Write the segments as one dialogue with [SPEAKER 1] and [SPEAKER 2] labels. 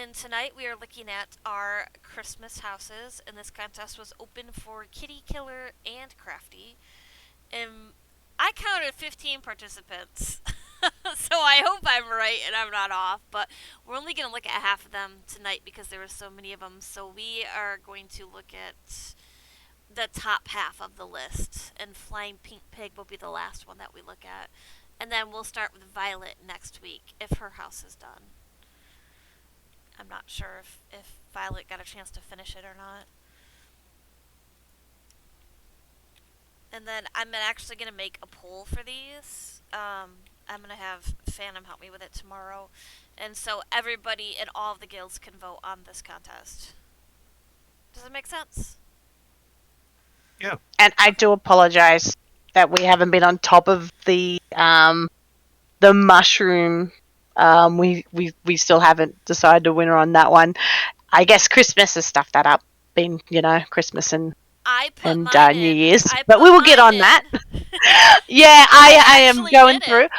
[SPEAKER 1] And tonight we are looking at our Christmas houses, and this contest was open for Kitty Killer and Crafty. And I counted 15 participants. So I hope I'm right and I'm not off, but we're only going to look at half of them tonight because there were so many of them. So we are going to look at the top half of the list, and Flying Pink Pig will be the last one that we look at. And then we'll start with Violet next week if her house is done. I'm not sure if Violet got a chance to finish it or not. And then I'm actually going to make a poll for these. I'm going to have Phantom help me with it tomorrow. And so everybody in all of the guilds can vote on this contest. Does it make sense?
[SPEAKER 2] Yeah.
[SPEAKER 3] And I do apologize that we haven't been on top of the mushroom. We still haven't decided a winner on that one. I guess Christmas has stuffed that up. Been Christmas and
[SPEAKER 1] I put mine
[SPEAKER 3] New
[SPEAKER 1] in.
[SPEAKER 3] Year's,
[SPEAKER 1] I
[SPEAKER 3] but
[SPEAKER 1] put
[SPEAKER 3] we will get
[SPEAKER 1] mine
[SPEAKER 3] on
[SPEAKER 1] in.
[SPEAKER 3] that. Yeah, I am
[SPEAKER 1] actually
[SPEAKER 3] going
[SPEAKER 1] did
[SPEAKER 3] through.
[SPEAKER 1] it.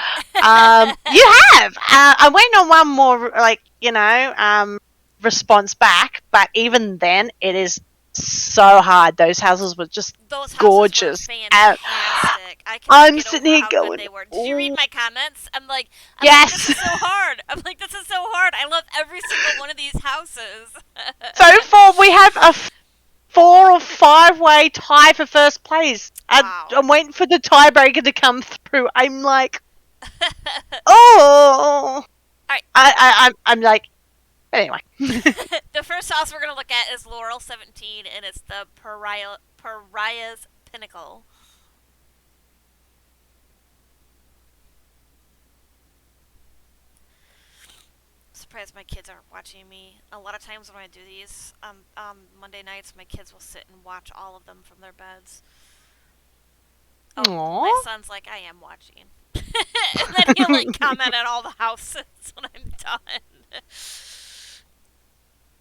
[SPEAKER 3] You have. I'm waiting on one more, response back. But even then, it is so hard. Those houses were just
[SPEAKER 1] Those houses
[SPEAKER 3] gorgeous.
[SPEAKER 1] were fantastic. I
[SPEAKER 3] I'm
[SPEAKER 1] cannot get
[SPEAKER 3] sitting
[SPEAKER 1] over
[SPEAKER 3] here
[SPEAKER 1] how
[SPEAKER 3] going,
[SPEAKER 1] good they were. Did you read my comments? I'm like,
[SPEAKER 3] yes.
[SPEAKER 1] this is so hard. I'm like, this is so hard. I love every single one of these houses.
[SPEAKER 3] So far, we have a 4 or 5 way tie for first place.
[SPEAKER 1] Wow.
[SPEAKER 3] I'm waiting for the tiebreaker to come through. I'm like, oh.
[SPEAKER 1] Alright.
[SPEAKER 3] I'm like, anyway.
[SPEAKER 1] The first house we're going to look at is Laurel 17, and it's the Pariah's Pinnacle. Surprised my kids aren't watching me. A lot of times when I do these on Monday nights, my kids will sit and watch all of them from their beds. Oh,
[SPEAKER 3] Aww.
[SPEAKER 1] my son's like, I am watching. And then he'll like comment on all the houses when I'm done.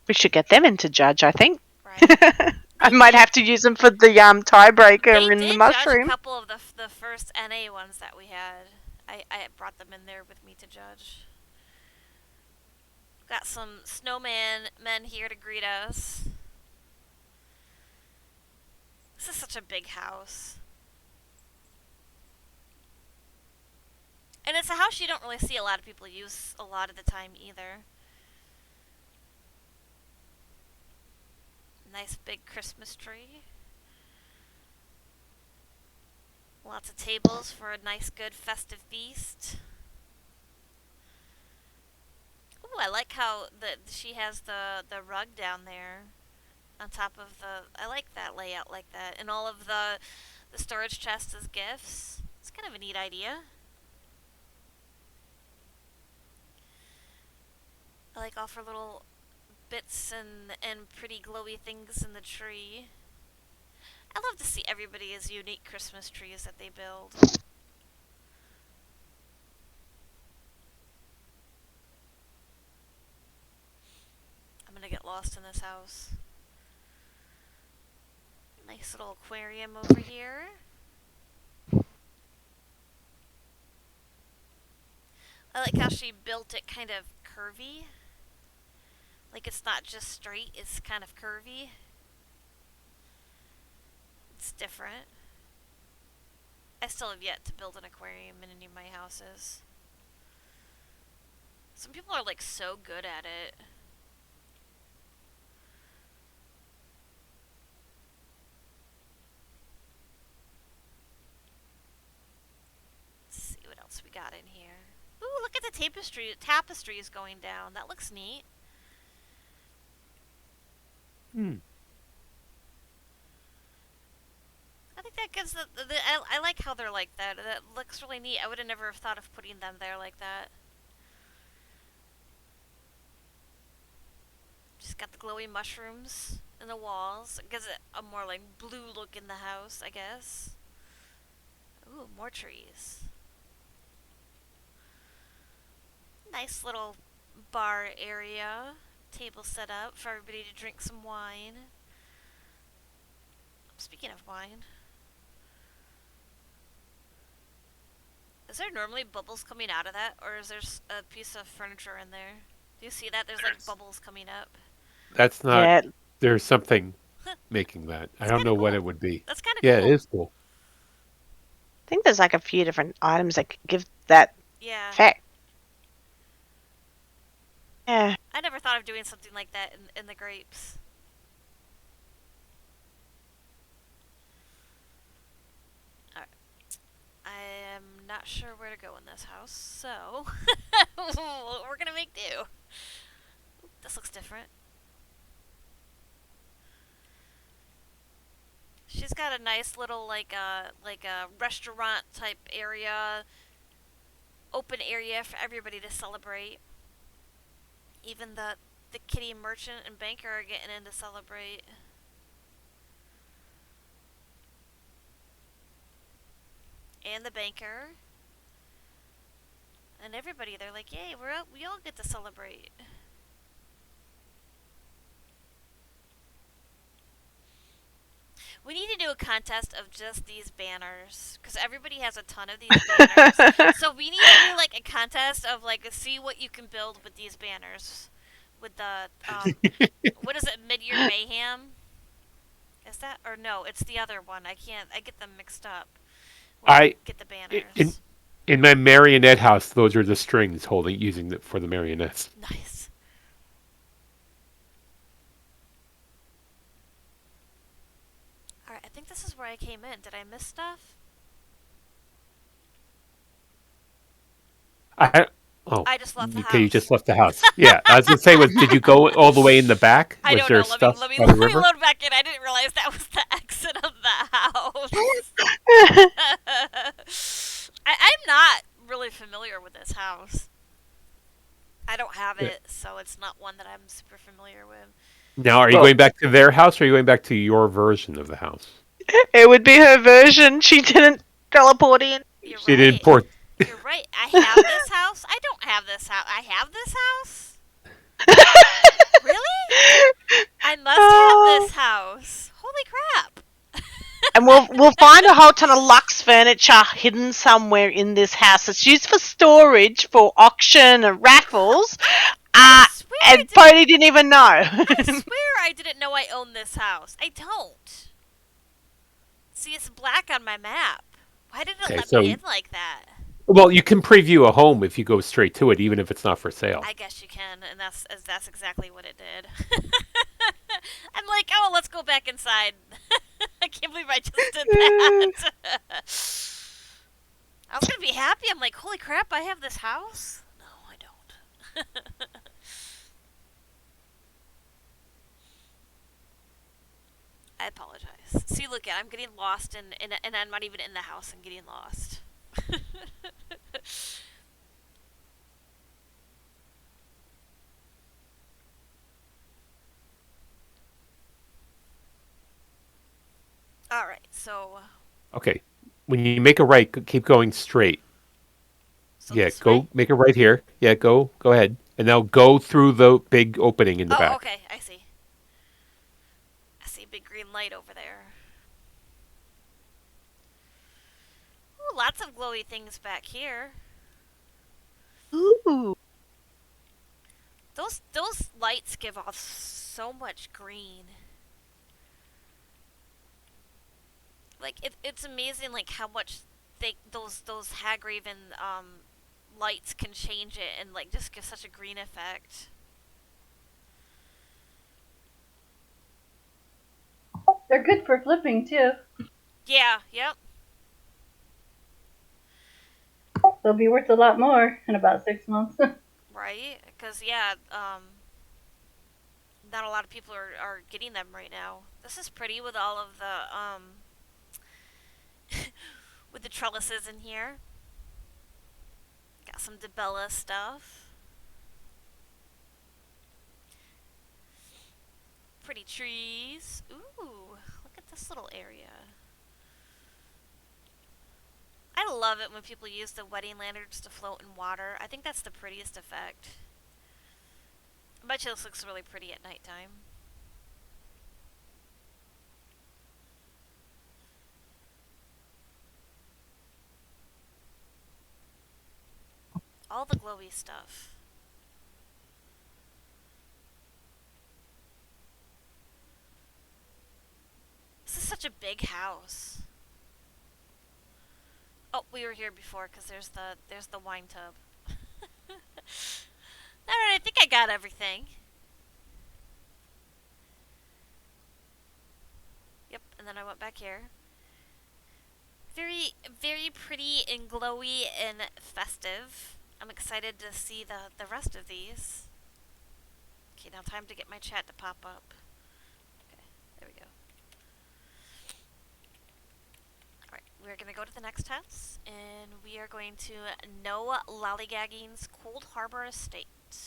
[SPEAKER 3] We should get them into judge, I think.
[SPEAKER 1] Right.
[SPEAKER 3] I might have to use them for the tiebreaker in the mushroom.
[SPEAKER 1] They did judge a couple of the first NA ones that we had. I brought them in there with me to judge. Got some snowman men here to greet us. This is such a big house. And it's a house you don't really see a lot of people use a lot of the time either. Nice big Christmas tree. Lots of tables for a nice good festive feast. Ooh, I like how she has the rug down there on top of the... I like that layout like that. And all of the storage chests as gifts. It's kind of a neat idea. I like all her little bits and pretty glowy things in the tree. I love to see everybody's unique Christmas trees that they build. I'm gonna get lost in this house. Nice little aquarium over here. I like how she built it kind of curvy. Like it's not just straight, it's kind of curvy. It's different. I still have yet to build an aquarium in any of my houses. Some people are like so good at it. Let's see what else we got in here. Ooh, look at the tapestry is going down. That looks neat. I think that gives I like how they're like that. That looks really neat. I would have never thought of putting them there like that. Just got the glowy mushrooms in the walls. It gives it a more like blue look in the house, I guess. Ooh, more trees. Nice little bar area. Table set up for everybody to drink some wine. Speaking of wine, is there normally bubbles coming out of that, or is there a piece of furniture in there? Do you see that? There's like bubbles coming up.
[SPEAKER 2] That's not.
[SPEAKER 3] Yeah,
[SPEAKER 2] There's something making that. I
[SPEAKER 1] That's
[SPEAKER 2] don't
[SPEAKER 1] kind of
[SPEAKER 2] know what
[SPEAKER 1] cool.
[SPEAKER 2] it would be.
[SPEAKER 1] That's kind of
[SPEAKER 2] Yeah, it
[SPEAKER 1] cool.
[SPEAKER 2] is cool.
[SPEAKER 3] I think there's like a few different items that give that
[SPEAKER 1] Yeah.
[SPEAKER 3] effect. Yeah.
[SPEAKER 1] I never thought of doing something like that in the grapes. Alright. I am not sure where to go in this house, so we're gonna make do. This looks different. She's got a nice little like a restaurant type area, open area for everybody to celebrate. Even the kitty merchant and banker are getting in to celebrate. And the banker. And everybody, they're like, yay, we all get to celebrate. We need to do a contest of just these banners because everybody has a ton of these banners. So we need to do like a contest of like see what you can build with these banners. With the what is it? Mid-year mayhem? Is that or no? It's the other one. I can't. I get them mixed up when I
[SPEAKER 2] I
[SPEAKER 1] get the
[SPEAKER 2] in
[SPEAKER 1] banners.
[SPEAKER 2] in my marionette house, those are the strings holding using for the marionettes.
[SPEAKER 1] Nice. All right. I think this is where I came in. Did I miss stuff?
[SPEAKER 2] I oh,
[SPEAKER 1] I just left the
[SPEAKER 2] okay, you
[SPEAKER 1] house.
[SPEAKER 2] just left the house. Yeah, I was gonna say, did you go all the way in the back?
[SPEAKER 1] I
[SPEAKER 2] Was
[SPEAKER 1] don't
[SPEAKER 2] there
[SPEAKER 1] know.
[SPEAKER 2] stuff
[SPEAKER 1] Let me
[SPEAKER 2] by the
[SPEAKER 1] let me
[SPEAKER 2] river?
[SPEAKER 1] load back in. I didn't realize that was the exit of the house. I'm not really familiar with this house. I don't have
[SPEAKER 2] Yeah.
[SPEAKER 1] it, so it's not one that I'm super familiar with.
[SPEAKER 2] Now, are you
[SPEAKER 3] Well,
[SPEAKER 2] going back to their house, or are you going back to your version of the house?
[SPEAKER 3] it would be her version. She didn't teleport in.
[SPEAKER 1] You're
[SPEAKER 2] She didn't
[SPEAKER 1] right.
[SPEAKER 2] port.
[SPEAKER 1] You're right. I have this house. I don't have this house. I have this house? Really? I must have
[SPEAKER 3] Oh.
[SPEAKER 1] this house. Holy crap.
[SPEAKER 3] And we'll find a whole ton of luxe furniture hidden somewhere in this house. It's used for storage, for auction and raffles.
[SPEAKER 1] I swear I
[SPEAKER 3] And
[SPEAKER 1] didn't.
[SPEAKER 3] Bodhi didn't even know.
[SPEAKER 1] I swear I didn't know I owned this house. I don't. See, it's black on my map. Why did it
[SPEAKER 2] Okay,
[SPEAKER 1] let me
[SPEAKER 2] so
[SPEAKER 1] in like that?
[SPEAKER 2] well, you can preview a home if you go straight to it, even if it's not for sale.
[SPEAKER 1] I guess you can, and that's exactly what it did. I'm like, oh, let's go back inside. I can't believe I just did that. I was gonna be happy. I'm like, holy crap, I have this house. No, I don't. I apologize. See, look, I'm getting lost, and I'm not even in the house. I'm getting lost. All right,
[SPEAKER 2] Okay, when you make a right, keep going straight.
[SPEAKER 1] so
[SPEAKER 2] Yeah,
[SPEAKER 1] this way.
[SPEAKER 2] go make a right here. Yeah, go ahead, and now go through the big opening in the
[SPEAKER 1] Oh,
[SPEAKER 2] back.
[SPEAKER 1] okay, I see. I see a big green light over there. Ooh, lots of glowy things back here.
[SPEAKER 3] Ooh.
[SPEAKER 1] Those lights give off so much green. Like it's amazing, like how much those Hagraven lights can change it and like just give such a green effect.
[SPEAKER 4] They're good for flipping too.
[SPEAKER 1] Yeah, yep.
[SPEAKER 4] They'll be worth a lot more in about 6 months.
[SPEAKER 1] Right? Because yeah, not a lot of people are getting them right now. This is pretty with all of the with the trellises in here. Got some Debella stuff. Pretty trees. Ooh, look at this little area. I love it when people use the wedding lanterns to float in water. I think that's the prettiest effect. I bet you this looks really pretty at nighttime. All the glowy stuff. such a big house. Oh, we were here before because there's the wine tub. All right, I think I got everything. Yep, and then I went back here. Very, very pretty and glowy and festive. I'm excited to see the rest of these. Okay, now time to get my chat to pop up. Okay, there we go. Alright, we're going to go to the next house, and we are going to No Lollygagging's Coldharbor Estate. It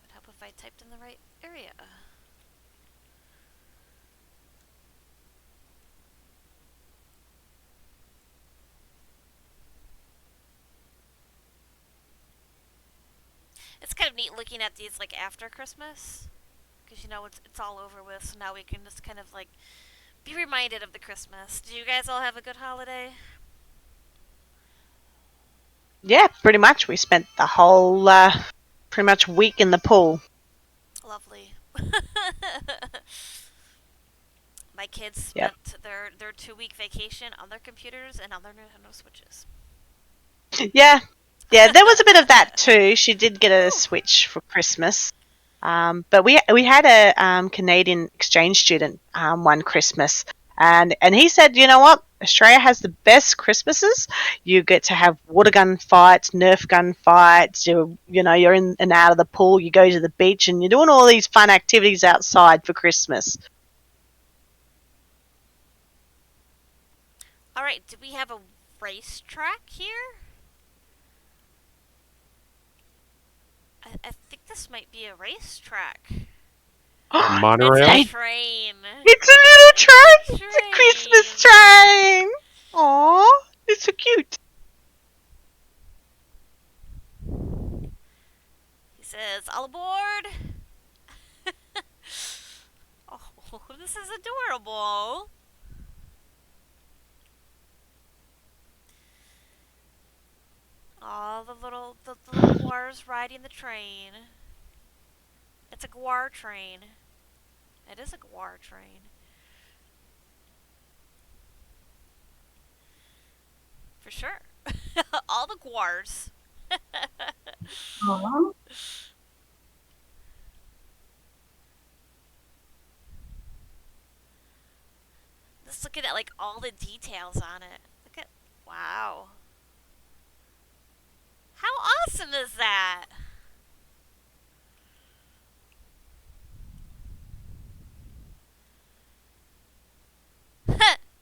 [SPEAKER 1] would help if I typed in the right area. It's kind of neat looking at these like after Christmas, because you know it's all over with. So now we can just kind of like be reminded of the Christmas. Did you guys all have a good holiday?
[SPEAKER 3] Yeah, pretty much. We spent the whole pretty much week in the pool.
[SPEAKER 1] Lovely. My kids
[SPEAKER 3] Yep.
[SPEAKER 1] spent their 2-week vacation on their computers and on their Nintendo Switches.
[SPEAKER 3] Yeah, there was a bit of that too. She did get a Switch for Christmas. But we had a Canadian exchange student one Christmas, and he said, you know what, Australia has the best Christmases. You get to have water gun fights, Nerf gun fights. You're in and out of the pool. You go to the beach, and you're doing all these fun activities outside for Christmas.
[SPEAKER 1] All right, do we have a racetrack here? I think this might be a racetrack.
[SPEAKER 2] Monorail.
[SPEAKER 1] It's a train.
[SPEAKER 3] It's a little train.
[SPEAKER 1] Train.
[SPEAKER 3] It's a Christmas train. Aww, it's so cute.
[SPEAKER 1] He says, all aboard. Oh, this is adorable. All the little guars riding the train. It's a guar train. It is a guar train. For sure. All the guars.
[SPEAKER 4] Aw.
[SPEAKER 1] Just looking at like all the details on it. Look at, wow. How awesome is that?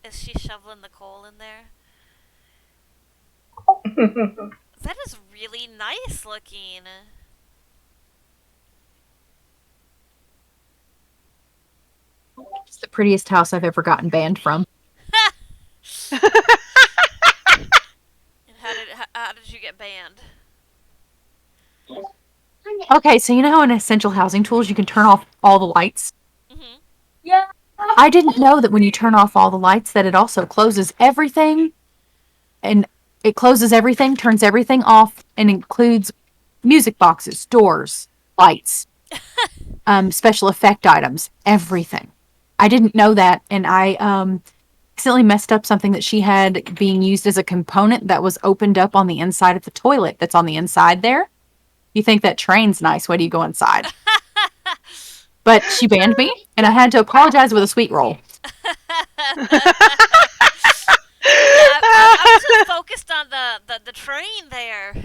[SPEAKER 1] Is she shoveling the coal in there? That is really nice looking.
[SPEAKER 5] It's the prettiest house I've ever gotten banned from.
[SPEAKER 1] And how did you get banned?
[SPEAKER 5] Okay, so you know how in Essential Housing Tools you can turn off all the lights?
[SPEAKER 1] Mm-hmm.
[SPEAKER 5] Yeah. I didn't know that when you turn off all the lights that it also closes everything. And it closes everything, turns everything off, and includes music boxes, doors, lights, special effect items, everything. I didn't know that, and I accidentally messed up something that she had being used as a component that was opened up on the inside of the toilet that's on the inside there. You think that train's nice, why do you go inside? But she banned me, and I had to apologize with a sweet roll.
[SPEAKER 1] I was just focused on the train there.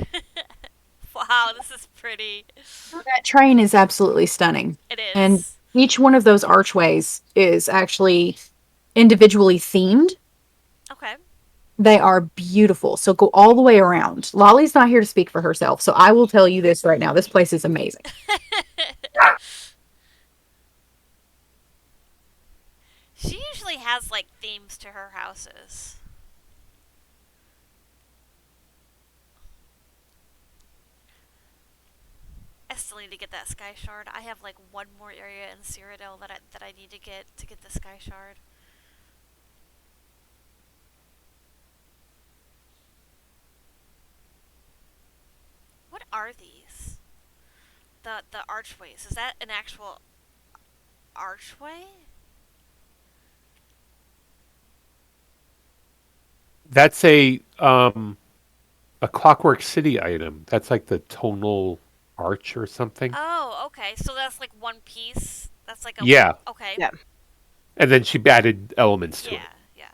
[SPEAKER 1] Wow, this is pretty.
[SPEAKER 5] That train is absolutely stunning.
[SPEAKER 1] It is.
[SPEAKER 5] And each one of those archways is actually individually themed.
[SPEAKER 1] Okay.
[SPEAKER 5] They are beautiful. So go all the way around. Lolly's not here to speak for herself, so I will tell you this right now. This place is amazing.
[SPEAKER 1] She usually has like themes to her houses. I still need to get that sky shard. I have like one more area in Cyrodiil that I need to get the sky shard. What are these? The archways. Is that an actual archway?
[SPEAKER 2] That's a Clockwork City item. That's like the tonal arch or something.
[SPEAKER 1] Oh, okay. So that's like one piece. That's like a
[SPEAKER 2] Yeah,
[SPEAKER 1] okay.
[SPEAKER 3] Yeah.
[SPEAKER 2] and then she added elements to
[SPEAKER 1] Yeah,
[SPEAKER 2] it.
[SPEAKER 1] yeah.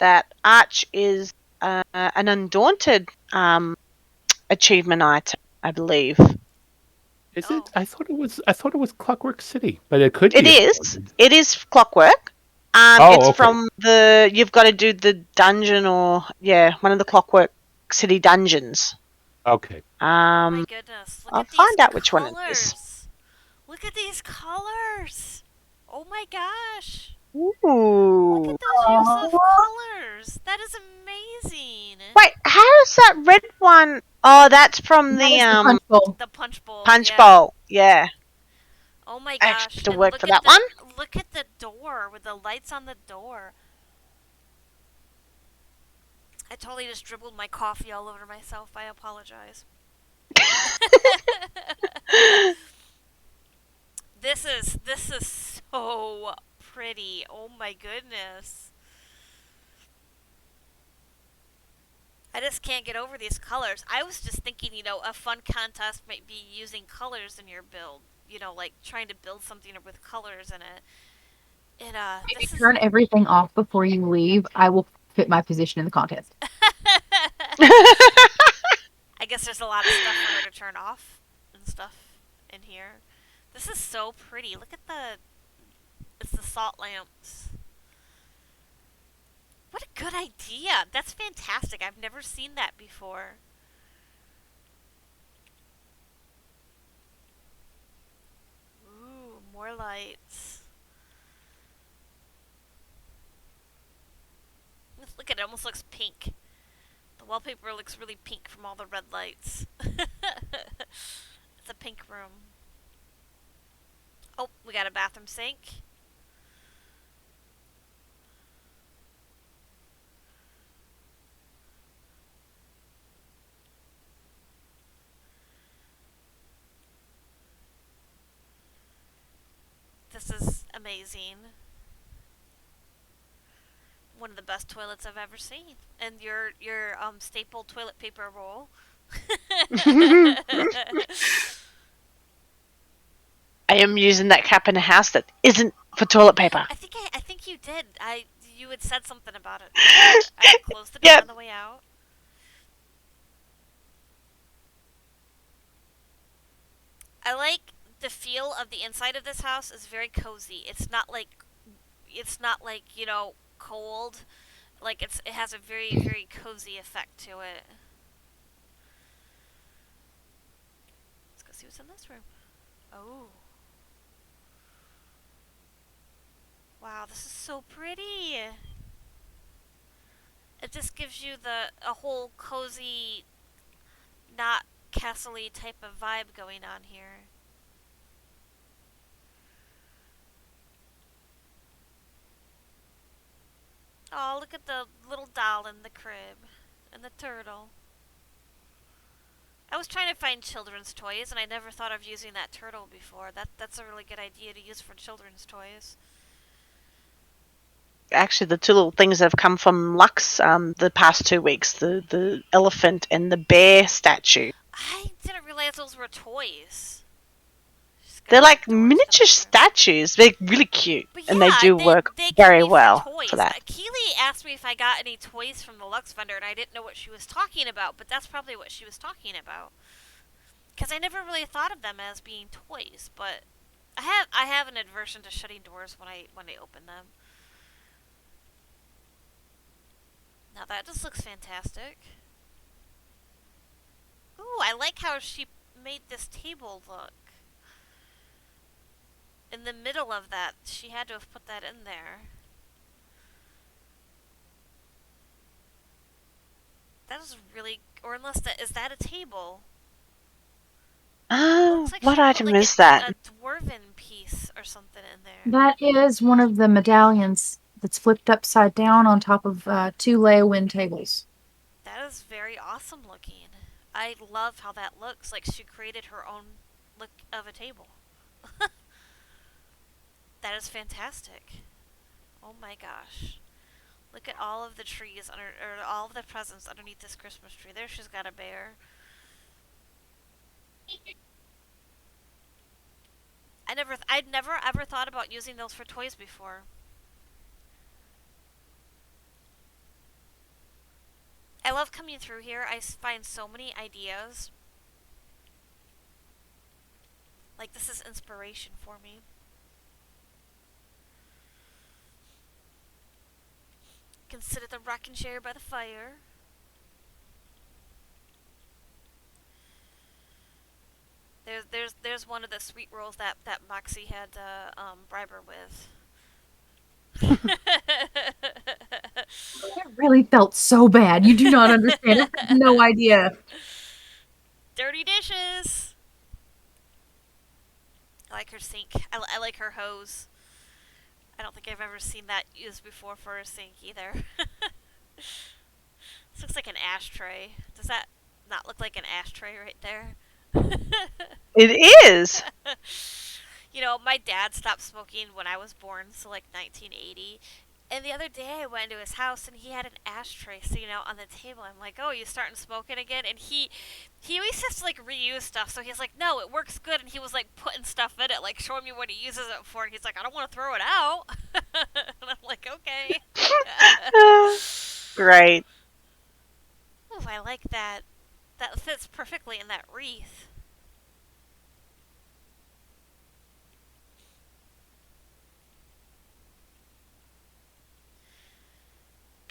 [SPEAKER 3] That arch is an undaunted achievement item, I believe.
[SPEAKER 2] Is
[SPEAKER 1] Oh,
[SPEAKER 2] it? I thought it was. I thought it was Clockwork City, but it could
[SPEAKER 3] It
[SPEAKER 2] be.
[SPEAKER 3] is. It is clockwork.
[SPEAKER 2] Oh,
[SPEAKER 3] It's
[SPEAKER 2] okay.
[SPEAKER 3] from you've got to do the dungeon or one of the Clockwork City dungeons.
[SPEAKER 2] Okay.
[SPEAKER 1] oh my
[SPEAKER 3] Um,
[SPEAKER 1] goodness! Look
[SPEAKER 3] I'll
[SPEAKER 1] at these
[SPEAKER 3] find out which one it is.
[SPEAKER 1] colors. Look at these colors. Oh my gosh! Look
[SPEAKER 3] Ooh.
[SPEAKER 1] at those use of
[SPEAKER 4] Aw.
[SPEAKER 1] colors. That is amazing.
[SPEAKER 3] Wait, how is that red one? Oh, that's from
[SPEAKER 5] That
[SPEAKER 3] the
[SPEAKER 5] is the punch bowl.
[SPEAKER 1] The punch bowl.
[SPEAKER 3] punch
[SPEAKER 1] yeah.
[SPEAKER 3] bowl. Yeah.
[SPEAKER 1] Oh my
[SPEAKER 3] I
[SPEAKER 1] gosh!
[SPEAKER 3] actually have to
[SPEAKER 1] And
[SPEAKER 3] work
[SPEAKER 1] look
[SPEAKER 3] for
[SPEAKER 1] at
[SPEAKER 3] that
[SPEAKER 1] the,
[SPEAKER 3] one.
[SPEAKER 1] Look at the door with the lights on the door. I totally just dribbled my coffee all over myself. I apologize. This is so pretty. Oh my goodness. I just can't get over these colors. I was just thinking, a fun contest might be using colors in your build. Like trying to build something with colors in it. And
[SPEAKER 5] If
[SPEAKER 1] this
[SPEAKER 5] you
[SPEAKER 1] is
[SPEAKER 5] turn everything off before you leave, I will fit my position in the contest.
[SPEAKER 1] I guess there's a lot of stuff for her to turn off and stuff in here. This is so pretty. Look at it's the salt lamps. What a good idea. That's fantastic. I've never seen that before. Ooh, more lights. Look at it, almost looks pink. The wallpaper looks really pink from all the red lights. It's a pink room. Oh, we got a bathroom sink. This is amazing. One of the best toilets I've ever seen. And your staple toilet paper roll.
[SPEAKER 3] I am using that cap in a house that isn't for toilet paper.
[SPEAKER 1] I think you did. You had said something about it. I closed the door
[SPEAKER 3] Yep.
[SPEAKER 1] on the way out. I like the feel of the inside of this house is very cozy. It's not like cold. Like it has a very very cozy effect to it. Let's go see what's in this room. Oh. Wow, this is so pretty. It just gives you a whole cozy, not castle-y type of vibe going on here. Oh, look at the little doll in the crib. And the turtle. I was trying to find children's toys, and I never thought of using that turtle before. That's a really good idea to use for children's toys.
[SPEAKER 3] Actually, the two little things that have come from Lux the past 2 weeks, the elephant and the bear statue.
[SPEAKER 1] I didn't realize those were toys.
[SPEAKER 3] They're like
[SPEAKER 1] Door
[SPEAKER 3] miniature
[SPEAKER 1] stuff over.
[SPEAKER 3] statues. They're really cute,
[SPEAKER 1] But
[SPEAKER 3] and they
[SPEAKER 1] yeah,
[SPEAKER 3] do work
[SPEAKER 1] they can
[SPEAKER 3] very
[SPEAKER 1] be
[SPEAKER 3] well
[SPEAKER 1] toys.
[SPEAKER 3] for that.
[SPEAKER 1] Keely asked me if I got any toys from the Lux vendor, and I didn't know what she was talking about, but that's probably what she was talking about. Because I never really thought of them as being toys, but I have an aversion to shutting doors when I open them. Now that just looks fantastic. Ooh, I like how she made this table look. In the middle of that, she had to have put that in there. That is really, or unless is that a table? Looks like
[SPEAKER 3] What
[SPEAKER 1] she put
[SPEAKER 3] item
[SPEAKER 1] like
[SPEAKER 3] is that?
[SPEAKER 1] a dwarven piece or something in there.
[SPEAKER 5] That is one of the medallions that's flipped upside down on top of two Leowin tables.
[SPEAKER 1] That is very awesome looking. I love how that looks. Like she created her own look of a table. That is fantastic. Oh my gosh. Look at all of the trees under, or all of the presents underneath this Christmas tree. There, she's got a bear. I'd never ever thought about using those for toys before. I love coming through here. I find so many ideas. Like, this is inspiration for me. Can sit at the rocking chair by the fire. There's one of the sweet rolls that Moxie had to bribe her with.
[SPEAKER 5] It really felt so bad. You do not understand. I have no idea.
[SPEAKER 1] Dirty dishes. I like her sink. I like her hose. I don't think I've ever seen that used before for a sink either. This looks like an ashtray. Does that not look like an ashtray right there?
[SPEAKER 3] It is.
[SPEAKER 1] You know, my dad stopped smoking when I was born, so like 1980. And the other day I went into his house and he had an ashtray sitting out on the table. I'm like, oh, you starting smoking again? And he always has to like reuse stuff. So he's like, no, it works good. And he was like putting stuff in it, like showing me what he uses it for. And he's like, I don't want to throw it out. And I'm like, okay.
[SPEAKER 3] Great.
[SPEAKER 1] Oh, I like that. That fits perfectly in that wreath.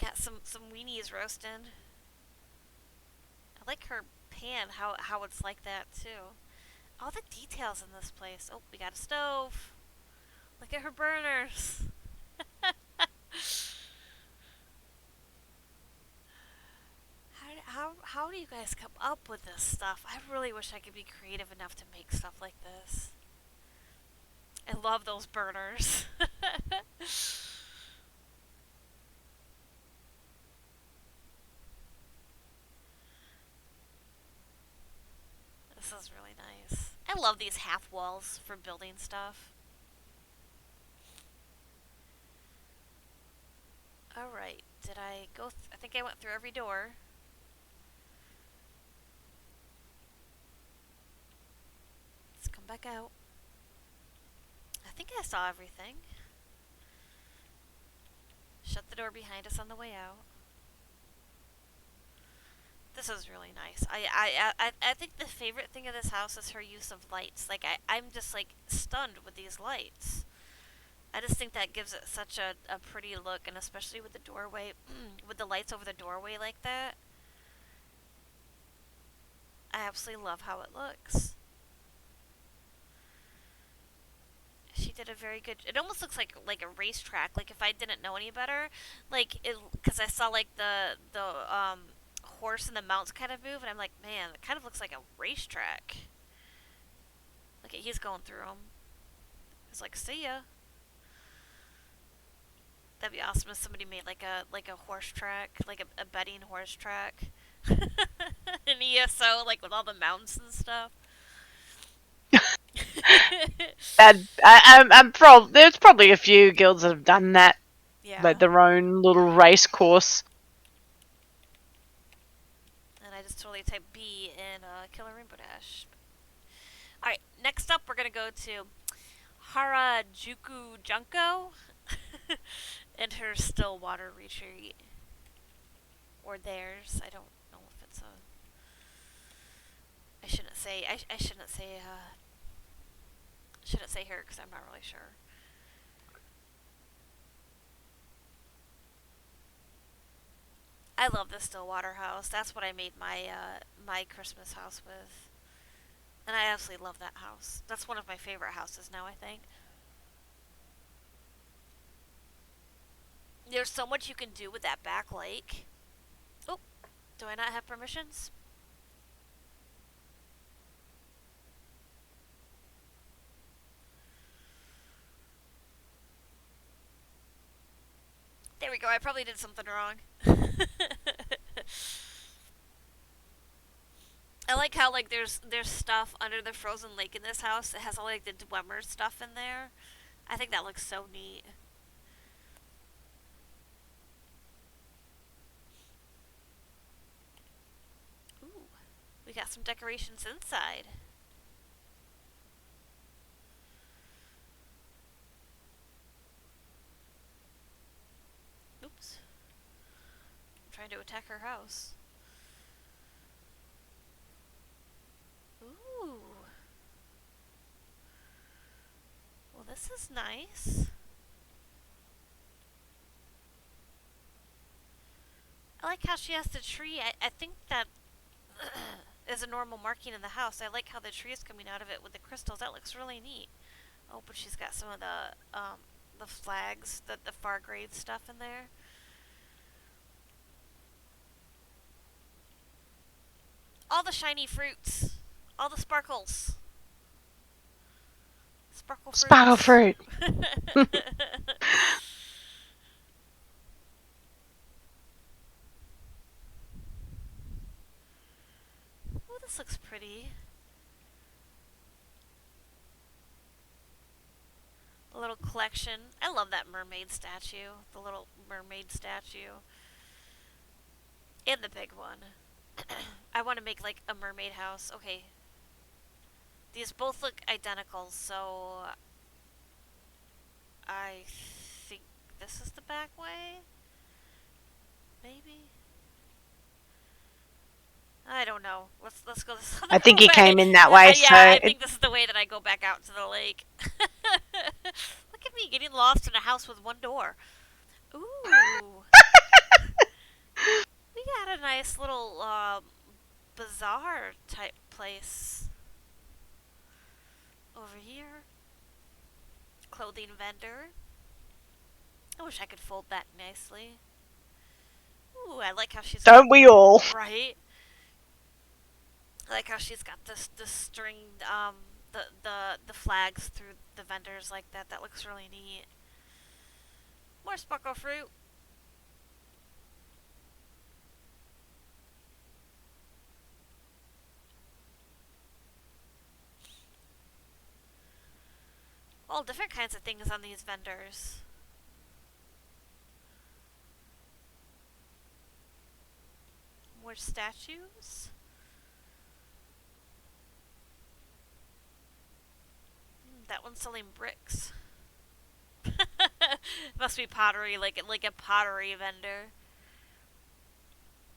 [SPEAKER 1] Got some weenies roasting. I like her pan, how it's like that too. All the details in this place. Oh, we got a stove. Look at her burners. How do you guys come up with this stuff? I really wish I could be creative enough to make stuff like this. I love those burners. This is really nice. I love these half walls for building stuff. Alright, did I go? I think I went through every door. Let's come back out. I think I saw everything. Shut the door behind us on the way out. This is really nice. I think the favorite thing of this house is her use of lights. Like, I'm just, like, stunned with these lights. I just think that gives it such a pretty look, and especially with the doorway, with the lights over the doorway like that. I absolutely love how it looks. She did a very good. It almost looks like a racetrack. Like, if I didn't know any better, like, because I saw like the horse and the mounts kind of move, and I'm like, man, it kind of looks like a racetrack. Look at, he's going through them. He's like, see ya. That'd be awesome if somebody made like a horse track, like a betting horse track. An ESO, like with all the mounts and stuff.
[SPEAKER 3] There's probably a few guilds that have done that,
[SPEAKER 1] Yeah.
[SPEAKER 3] like their own little race course.
[SPEAKER 1] And I just totally typed B in Killer Rainbow Dash. Alright, next up we're gonna go to Harajuku Junko and her Stillwater Retreat. Or theirs. I don't know if it's a... I shouldn't say her because I'm not really sure. I love the Stillwater house. That's what I made my my Christmas house with. And I absolutely love that house. That's one of my favorite houses now, I think. There's so much you can do with that back lake. Oh, do I not have permissions? There we go, I probably did something wrong. I like how, like, there's stuff under the frozen lake in this house. It has all, like, the Dwemer stuff in there. I think that looks so neat. Ooh, we got some decorations inside. Oops. I'm trying to attack her house. Ooh. Well, this is nice. I like how she has the tree. I think that is a normal marking in the house. I like how the tree is coming out of it with the crystals. That looks really neat. Oh, but she's got some of the flags, the Fargrave stuff in there. All the shiny fruits. All the sparkles. Sparkle fruits.
[SPEAKER 3] Sparkle fruit.
[SPEAKER 1] Oh, this looks pretty. A little collection. I love that mermaid statue. The little mermaid statue. And the big one. I want to make like a mermaid house. Okay. These both look identical, so I think this is the back way? Maybe? I don't know. Let's go this other
[SPEAKER 3] I think
[SPEAKER 1] way.
[SPEAKER 3] he came in that way,
[SPEAKER 1] Yeah,
[SPEAKER 3] so
[SPEAKER 1] I think this is the way that I go back out to the lake. Look at me getting lost in a house with one door. Ooh. We got a nice little bazaar type place over here. Clothing vendor. I wish I could fold that nicely. Ooh, I like how she's
[SPEAKER 3] don't we all?
[SPEAKER 1] right. I like how she's got this string, the flags through the vendors like that. That looks really neat. More sparkle fruit. All different kinds of things on these vendors. More statues. That one's selling bricks. Must be pottery, like a pottery vendor.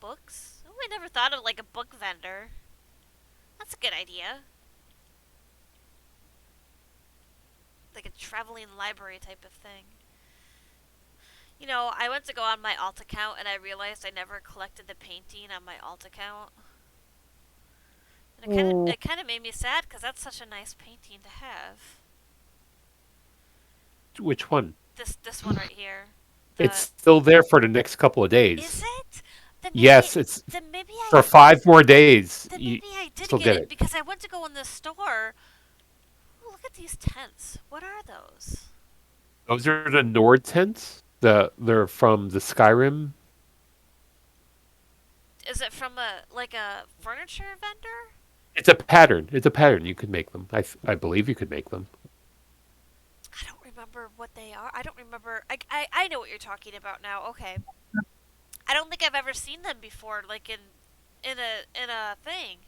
[SPEAKER 1] Books? Oh, I never thought of like a book vendor. That's a good idea. Like a traveling library type of thing. You know, I went to go on my alt account and I realized I never collected the painting on my alt account. And it kind of made me sad because that's such a nice painting to have.
[SPEAKER 2] Which one?
[SPEAKER 1] This one right here.
[SPEAKER 2] It's still there for the next couple of days.
[SPEAKER 1] Is it?
[SPEAKER 2] Yes, it's
[SPEAKER 1] then maybe
[SPEAKER 2] for 5 more days.
[SPEAKER 1] Then maybe I did
[SPEAKER 2] still
[SPEAKER 1] get it because I went to go in the store. Ooh, look at these tents. What are those?
[SPEAKER 2] Those are the Nord tents. They're from the Skyrim.
[SPEAKER 1] Is it from a furniture vendor?
[SPEAKER 2] It's a pattern. It's a pattern. You could make them. I believe you could make them.
[SPEAKER 1] I don't remember what they are. I don't remember. I know what you're talking about now. Okay. I don't think I've ever seen them before, like in a thing.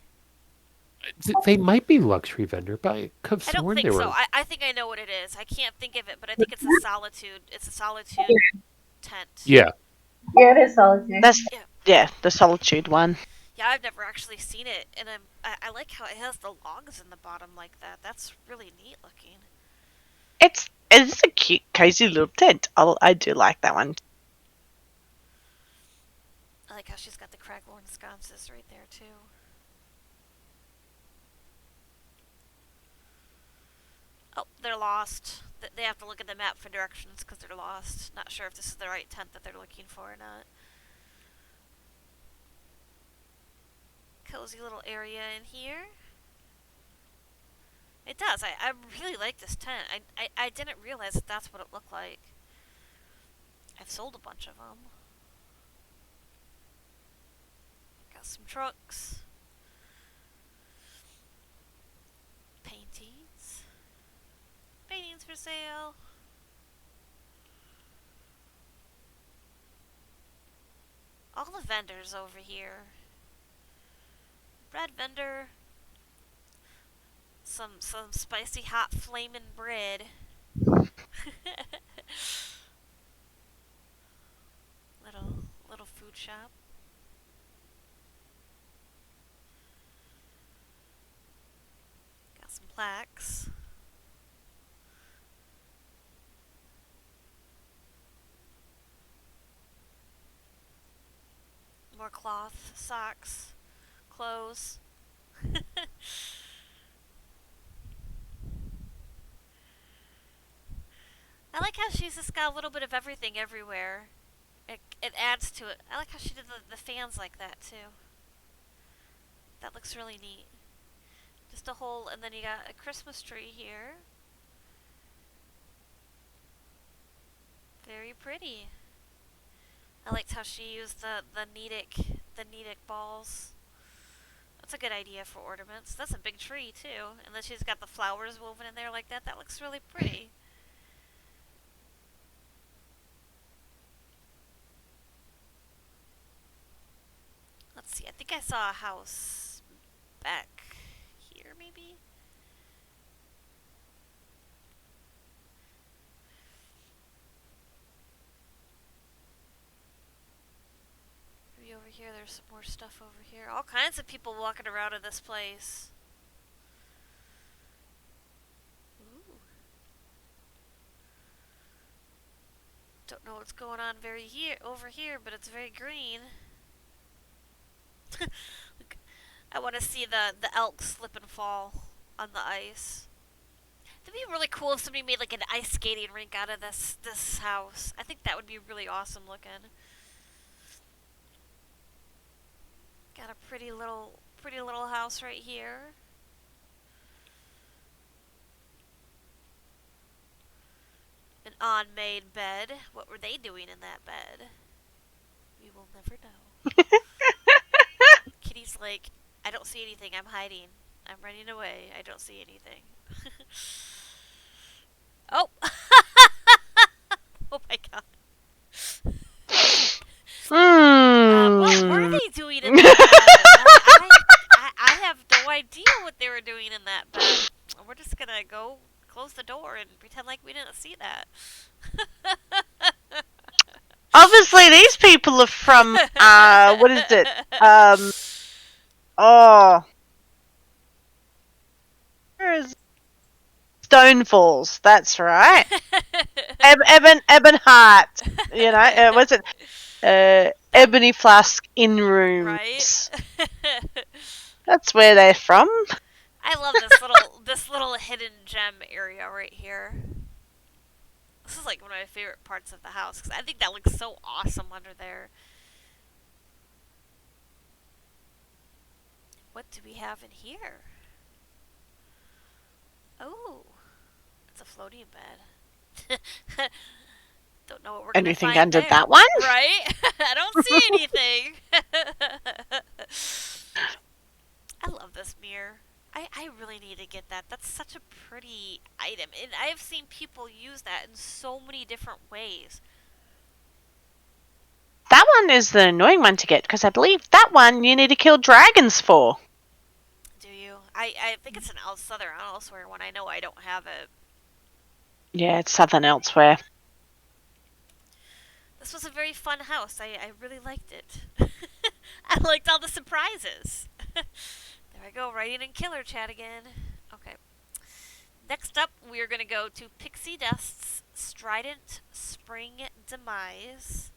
[SPEAKER 2] They might be luxury vendor, but I could have
[SPEAKER 1] I don't
[SPEAKER 2] sworn
[SPEAKER 1] think
[SPEAKER 2] they
[SPEAKER 1] so.
[SPEAKER 2] were.
[SPEAKER 1] I think I know what it is. I can't think of it, but I think it's a solitude. It's a solitude tent.
[SPEAKER 2] Yeah.
[SPEAKER 4] Yeah, it is solitude.
[SPEAKER 3] That's the solitude one.
[SPEAKER 1] Yeah, I've never actually seen it, and I like how it has the logs in the bottom like that. That's really neat looking.
[SPEAKER 3] It's a cute, cozy little tent. I do like that one.
[SPEAKER 1] I like how she's got the Craglorn sconces right there too. Oh, they're lost. They have to look at the map for directions because they're lost. Not sure if this is the right tent that they're looking for or not. Cozy little area in here. It does. I really like this tent. I didn't realize that that's what it looked like. I've sold a bunch of them. Got some trucks. Paintings. Paintings for sale. the vendors over here. Bread vendor. Some spicy hot flaming bread. little food shop. Got some plaques. More cloth, socks, clothes. I like how she's just got a little bit of everything everywhere. It adds to it. I like how she did the fans like that too. That looks really neat. Just a whole, and then you got a Christmas tree here. Very pretty. I liked how she used the Nedic balls. That's a good idea for ornaments. That's a big tree too, and then she's got the flowers woven in there like that. That looks really pretty. Let's see. I think I saw a house back here, maybe. Maybe over here. There's some more stuff over here. All kinds of people walking around in this place. Ooh. Don't know what's going on over here, but it's very green. I want to see the elk slip and fall on the ice. It'd be really cool if somebody made like an ice skating rink out of this house. I think that would be really awesome looking. Got a pretty little house right here. An unmade bed. What were they doing in that bed? We will never know. Kitty's like, I don't see anything. I'm hiding. I'm running away. I don't see anything. Oh! Oh my god. What were they doing in that bed? I have no idea what they were doing in that bed. We're just gonna go close the door and pretend like we didn't see that.
[SPEAKER 3] Obviously, these people are from, what is it? Where is Stonefalls, that's right. Ebonheart, you know, was it Ebony Flask Inn Rooms?
[SPEAKER 1] Right?
[SPEAKER 3] That's where they're from.
[SPEAKER 1] I love this little hidden gem area right here. This is like one of my favorite parts of the house because I think that looks so awesome under there. What do we have in here? Oh, it's a floating bed. Don't know what we're gonna
[SPEAKER 3] Anything
[SPEAKER 1] find
[SPEAKER 3] under
[SPEAKER 1] there.
[SPEAKER 3] that one?
[SPEAKER 1] Right? I don't see anything. I love this mirror. I really need to get that. That's such a pretty item. And I have seen people use that in so many different ways.
[SPEAKER 3] That one is the annoying one to get because I believe that one you need to kill dragons for.
[SPEAKER 1] Do you? I think it's an Southern Elsewhere one. I know I don't have it.
[SPEAKER 3] Yeah, it's Southern Elsewhere.
[SPEAKER 1] This was a very fun house. I really liked it. I liked all the surprises. There I go, writing in killer chat again. Okay. Next up, we are going to go to Pixie Dust's Strident Spring Demise.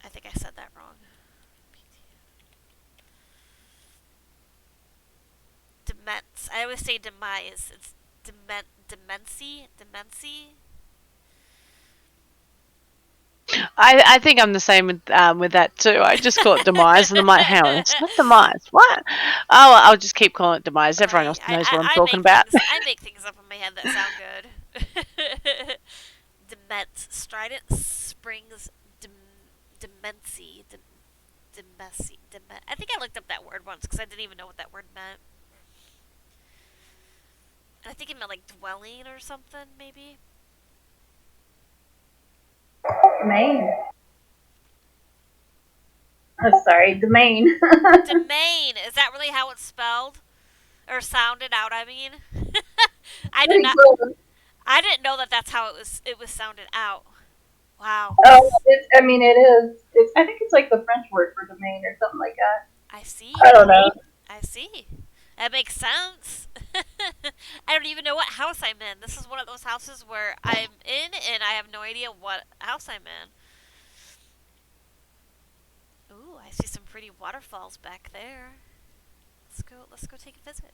[SPEAKER 1] I think I said that wrong. Demence. I always say demise. It's demency.
[SPEAKER 3] I think I'm the same with that too. I just call it demise, and I'm like, hang on, it's not demise. What? Oh, I'll just keep calling it demise. Everyone else knows what I'm talking about.
[SPEAKER 1] I make things up in my head that sound good. Demence. Strident Springs Demency. I think I looked up that word once because I didn't even know what that word meant. I think it meant like dwelling or something, maybe.
[SPEAKER 4] Maine. Oh, sorry, Demesne.
[SPEAKER 1] Demesne. Is that really how it's spelled or sounded out? I mean, I did
[SPEAKER 4] Pretty
[SPEAKER 1] not.
[SPEAKER 4] close.
[SPEAKER 1] I didn't know that that's how it was. It was sounded out. Wow.
[SPEAKER 4] I mean, it is. I think it's like the French word for domain or something like that.
[SPEAKER 1] I
[SPEAKER 4] I
[SPEAKER 1] see.
[SPEAKER 4] don't know.
[SPEAKER 1] I see. That makes sense. I don't even know what house I'm in. This is one of those houses where I'm in and I have no idea what house I'm in. Ooh, I see some pretty waterfalls back there. Let's go take a visit.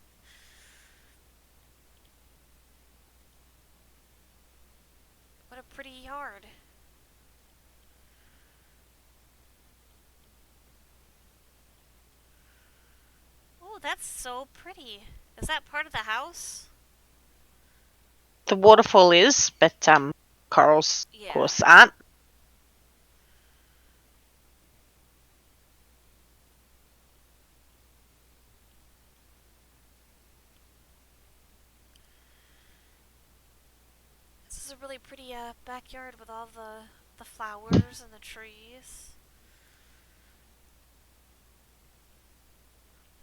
[SPEAKER 1] What a pretty yard. Oh, that's so pretty. Is that part of the house?
[SPEAKER 3] The waterfall is, but corals,
[SPEAKER 1] Yeah.
[SPEAKER 3] of course, aren't.
[SPEAKER 1] This is a really pretty backyard with all the flowers and the trees.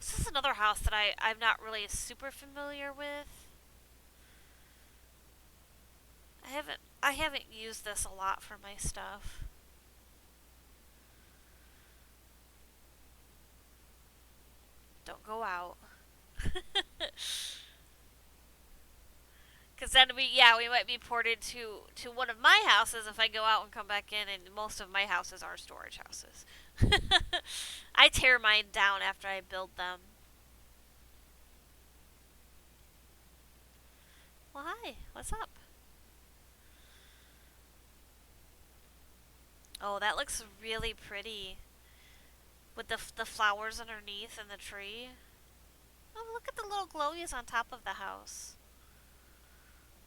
[SPEAKER 1] This is another house that I'm not really super familiar with. I haven't used this a lot for my stuff. Don't go out. Because then we might be ported to one of my houses if I go out and come back in, and most of my houses are storage houses. I tear mine down after I build them. Well, hi. What's up? Oh, that looks really pretty. With the flowers underneath and the tree. Oh, look at the little glowies on top of the house.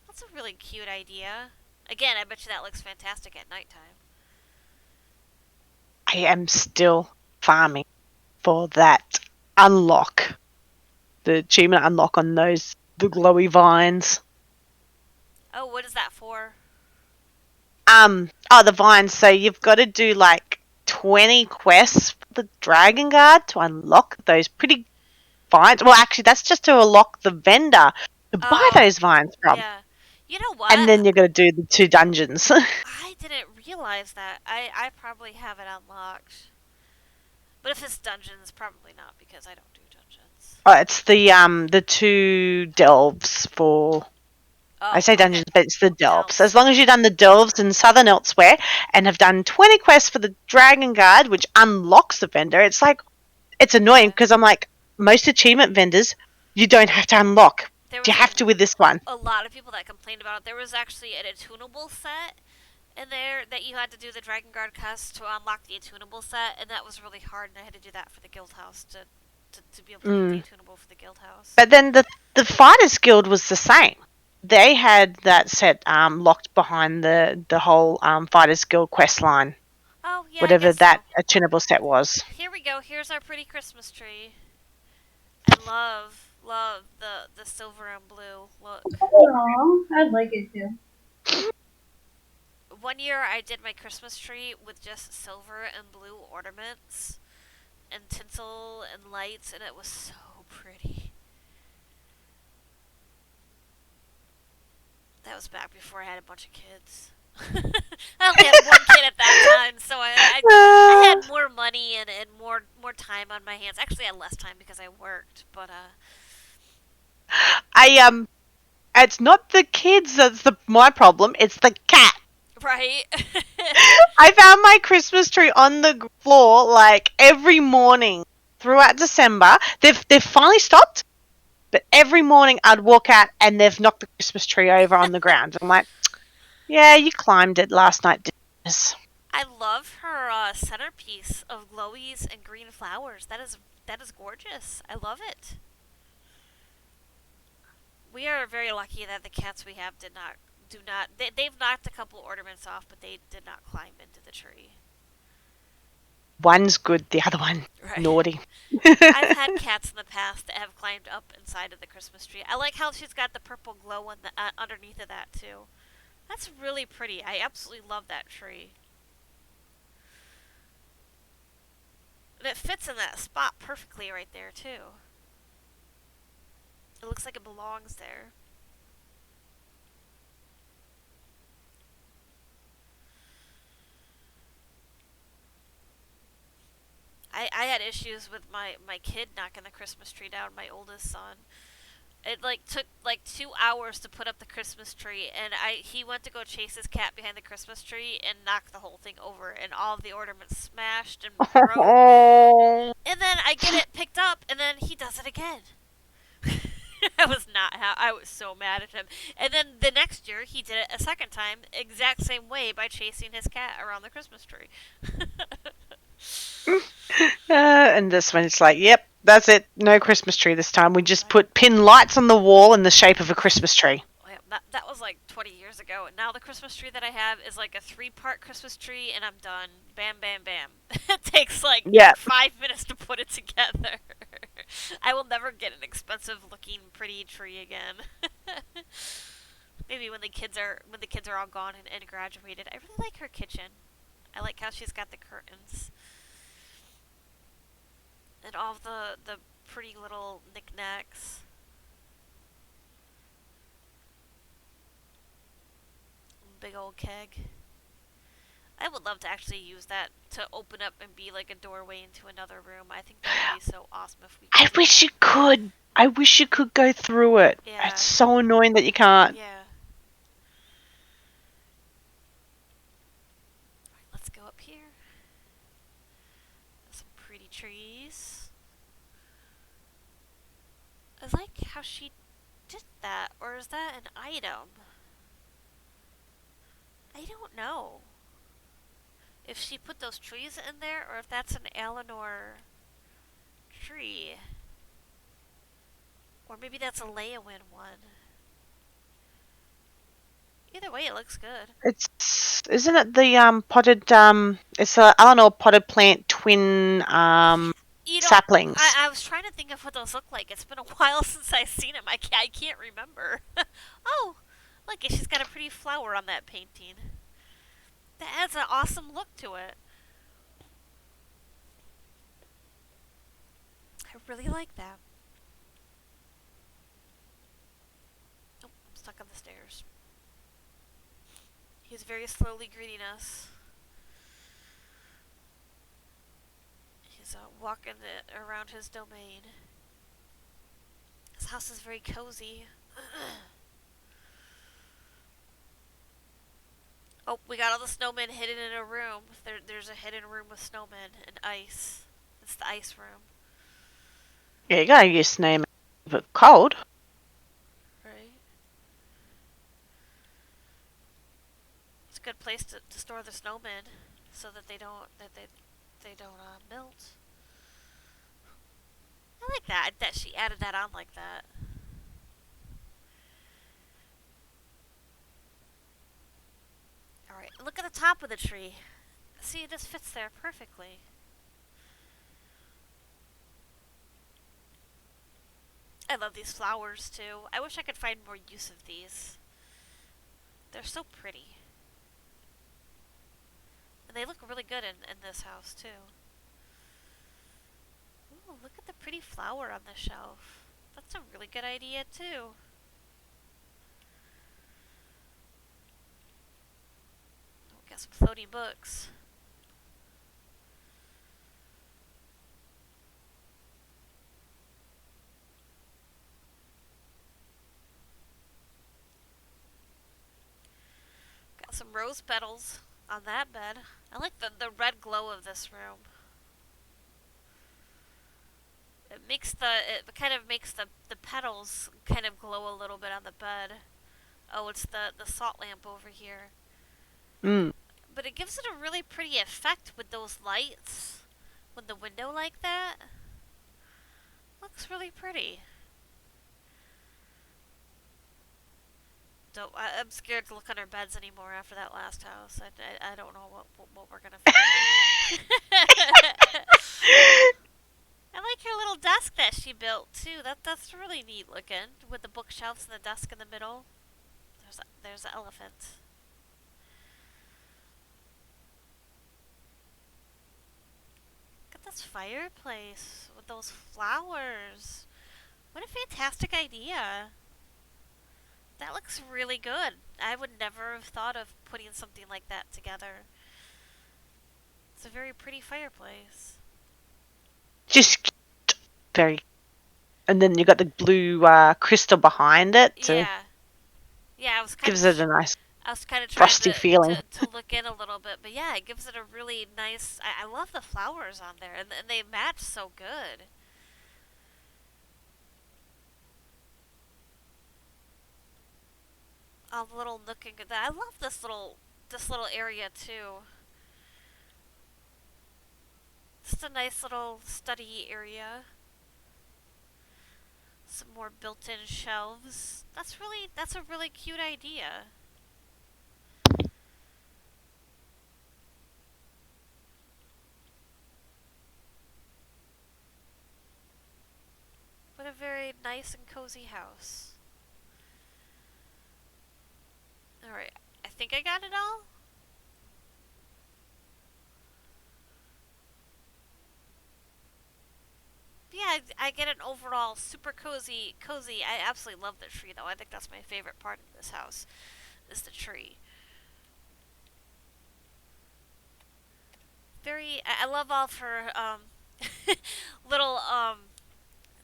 [SPEAKER 1] That's a really cute idea. Again, I bet you that looks fantastic at nighttime.
[SPEAKER 3] I am still farming for that unlock. The achievement unlock on the glowy vines.
[SPEAKER 1] Oh, what is that for?
[SPEAKER 3] The vines. So you've got to do like 20 quests for the Dragon Guard to unlock those pretty vines. Well, actually, that's just to unlock the vendor to buy those vines from.
[SPEAKER 1] Yeah. You know what?
[SPEAKER 3] And then you're going to do the 2 dungeons.
[SPEAKER 1] I didn't realize that. I probably have it unlocked. But if it's dungeons, probably not because I don't do dungeons.
[SPEAKER 3] It's the 2 delves for.
[SPEAKER 1] Oh,
[SPEAKER 3] I say dungeons,
[SPEAKER 1] okay.
[SPEAKER 3] but it's the delves.
[SPEAKER 1] Delves.
[SPEAKER 3] As long as you've done the delves in Southern Elsewhere and have done 20 quests for the Dragon Guard, which unlocks the vendor, it's like, it's annoying because I'm like, most achievement vendors, you don't have to unlock. You have to with this one.
[SPEAKER 1] A lot of people that complained about it. There was actually an attunable set in there that you had to do the Dragon Guard quest to unlock the attunable set, and that was really hard, and I had to do that for the guild house to be able to get the attunable for the guild house.
[SPEAKER 3] But then the Fighters Guild was the same. They had that set locked behind the whole Fighters Guild quest line.
[SPEAKER 1] Oh, yeah,
[SPEAKER 3] Whatever that
[SPEAKER 1] so.
[SPEAKER 3] attunable set was.
[SPEAKER 1] Here we go. Here's our pretty Christmas tree. I love the silver and blue look.
[SPEAKER 4] Aww, I'd like it too.
[SPEAKER 1] One year I did my Christmas tree with just silver and blue ornaments and tinsel and lights, and it was so pretty. That was back before I had a bunch of kids. I only had one kid at that time, so I had more money and more time on my hands. Actually, I had less time because I worked, but
[SPEAKER 3] it's not the kids that's my problem. It's the cat.
[SPEAKER 1] right.
[SPEAKER 3] I found my Christmas tree on the floor like every morning throughout December. They've finally stopped, but every morning I'd walk out and they've knocked the Christmas tree over on the ground. I'm like, yeah, you climbed it last night, didn't you?
[SPEAKER 1] I love her centerpiece of glowies and green flowers. That is gorgeous. I love it. We are very lucky that the cats we have they've knocked a couple ornaments off, but they did not climb into the tree.
[SPEAKER 3] One's good, the other one naughty.
[SPEAKER 1] I've had cats in the past that have climbed up inside of the Christmas tree. I like how she's got the purple glow on the underneath of that too. That's really pretty. I absolutely love that tree. And it fits in that spot perfectly right there, too. It looks like it belongs there. I had issues with my kid knocking the Christmas tree down, my oldest son. It like took like 2 hours to put up the Christmas tree, and he went to go chase his cat behind the Christmas tree and knocked the whole thing over, and all of the ornaments smashed and broke.
[SPEAKER 3] Oh.
[SPEAKER 1] And then I get it picked up, and then he does it again. I was so mad at him. And then the next year, he did it a second time, exact same way by chasing his cat around the Christmas tree.
[SPEAKER 3] And this one, it's like, yep, that's it. No Christmas tree this time. We just put pin lights on the wall in the shape of a Christmas tree.
[SPEAKER 1] That was like 20 years ago. And now the Christmas tree that I have is like a 3-part Christmas tree, and I'm done. Bam, bam, bam. It takes like
[SPEAKER 3] Yeah.
[SPEAKER 1] 5 minutes to put it together. I will never get an expensive looking pretty tree again. Maybe when the kids are all gone and graduated. I really like her kitchen. I like how she's got the curtains and all of the pretty little knickknacks. Big old keg. I would love to actually use that to open up and be like a doorway into another room. I think that would be so awesome if we could.
[SPEAKER 3] I wish you could. I wish you could go through it.
[SPEAKER 1] Yeah.
[SPEAKER 3] It's so annoying that you can't.
[SPEAKER 1] Yeah. Alright, let's go up here. Some pretty trees. I like how she did that, or is that an item? I don't know if she put those trees in there or if that's an Eleanor tree. Or maybe that's a Leowin one. Either way, it looks good.
[SPEAKER 3] Isn't it the potted it's the Eleanor potted plant twin saplings.
[SPEAKER 1] I was trying to think of what those look like. It's been a while since I've seen them. I can't remember. Oh, look, she's got a pretty flower on that painting. That adds an awesome look to it. I really like that. Oh, I'm stuck on the stairs. He's very slowly greeting us. He's walking around his domain. His house is very cozy. Oh, we got all the snowmen hidden in a room. There's a hidden room with snowmen and ice. It's the ice room.
[SPEAKER 3] Yeah, you gotta use name but cold.
[SPEAKER 1] Right. It's a good place to store the snowmen so that they don't melt. I like that she added that on like that. Alright, look at the top of the tree. See, this fits there perfectly. I love these flowers too. I wish I could find more use of these. They're so pretty. And they look really good in this house too. Ooh, look at the pretty flower on the shelf. That's a really good idea too. We got some floating books. Got some rose petals on that bed. I like the red glow of this room. It kind of makes the petals kind of glow a little bit on the bed. Oh, it's the salt lamp over here.
[SPEAKER 3] Mm.
[SPEAKER 1] But it gives it a really pretty effect with those lights. With the window like that. Looks really pretty. I'm scared to look under beds anymore after that last house. I don't know what we're gonna find. I like her little desk that she built too. That's really neat looking with the bookshelves and the desk in the middle. There's an elephant. Got this fireplace with those flowers. What a fantastic idea. That looks really good. I would never have thought of putting something like that together. It's a very pretty fireplace.
[SPEAKER 3] Just very. And then you got the blue crystal behind it, so
[SPEAKER 1] Yeah. Yeah,
[SPEAKER 3] gives it a nice.
[SPEAKER 1] I was kind of trying
[SPEAKER 3] frosty feeling.
[SPEAKER 1] to look in a little bit, but yeah, it gives it a really nice. I love the flowers on there, and they match so good. All the little nook and I love this little area too. Just a nice little study area. Some more built-in shelves. That's a really cute idea. What a very nice and cozy house. Alright, I think I got it all. Yeah, I get an overall super cozy. I absolutely love the tree, though. I think that's my favorite part of this house, is the tree. I love all of her little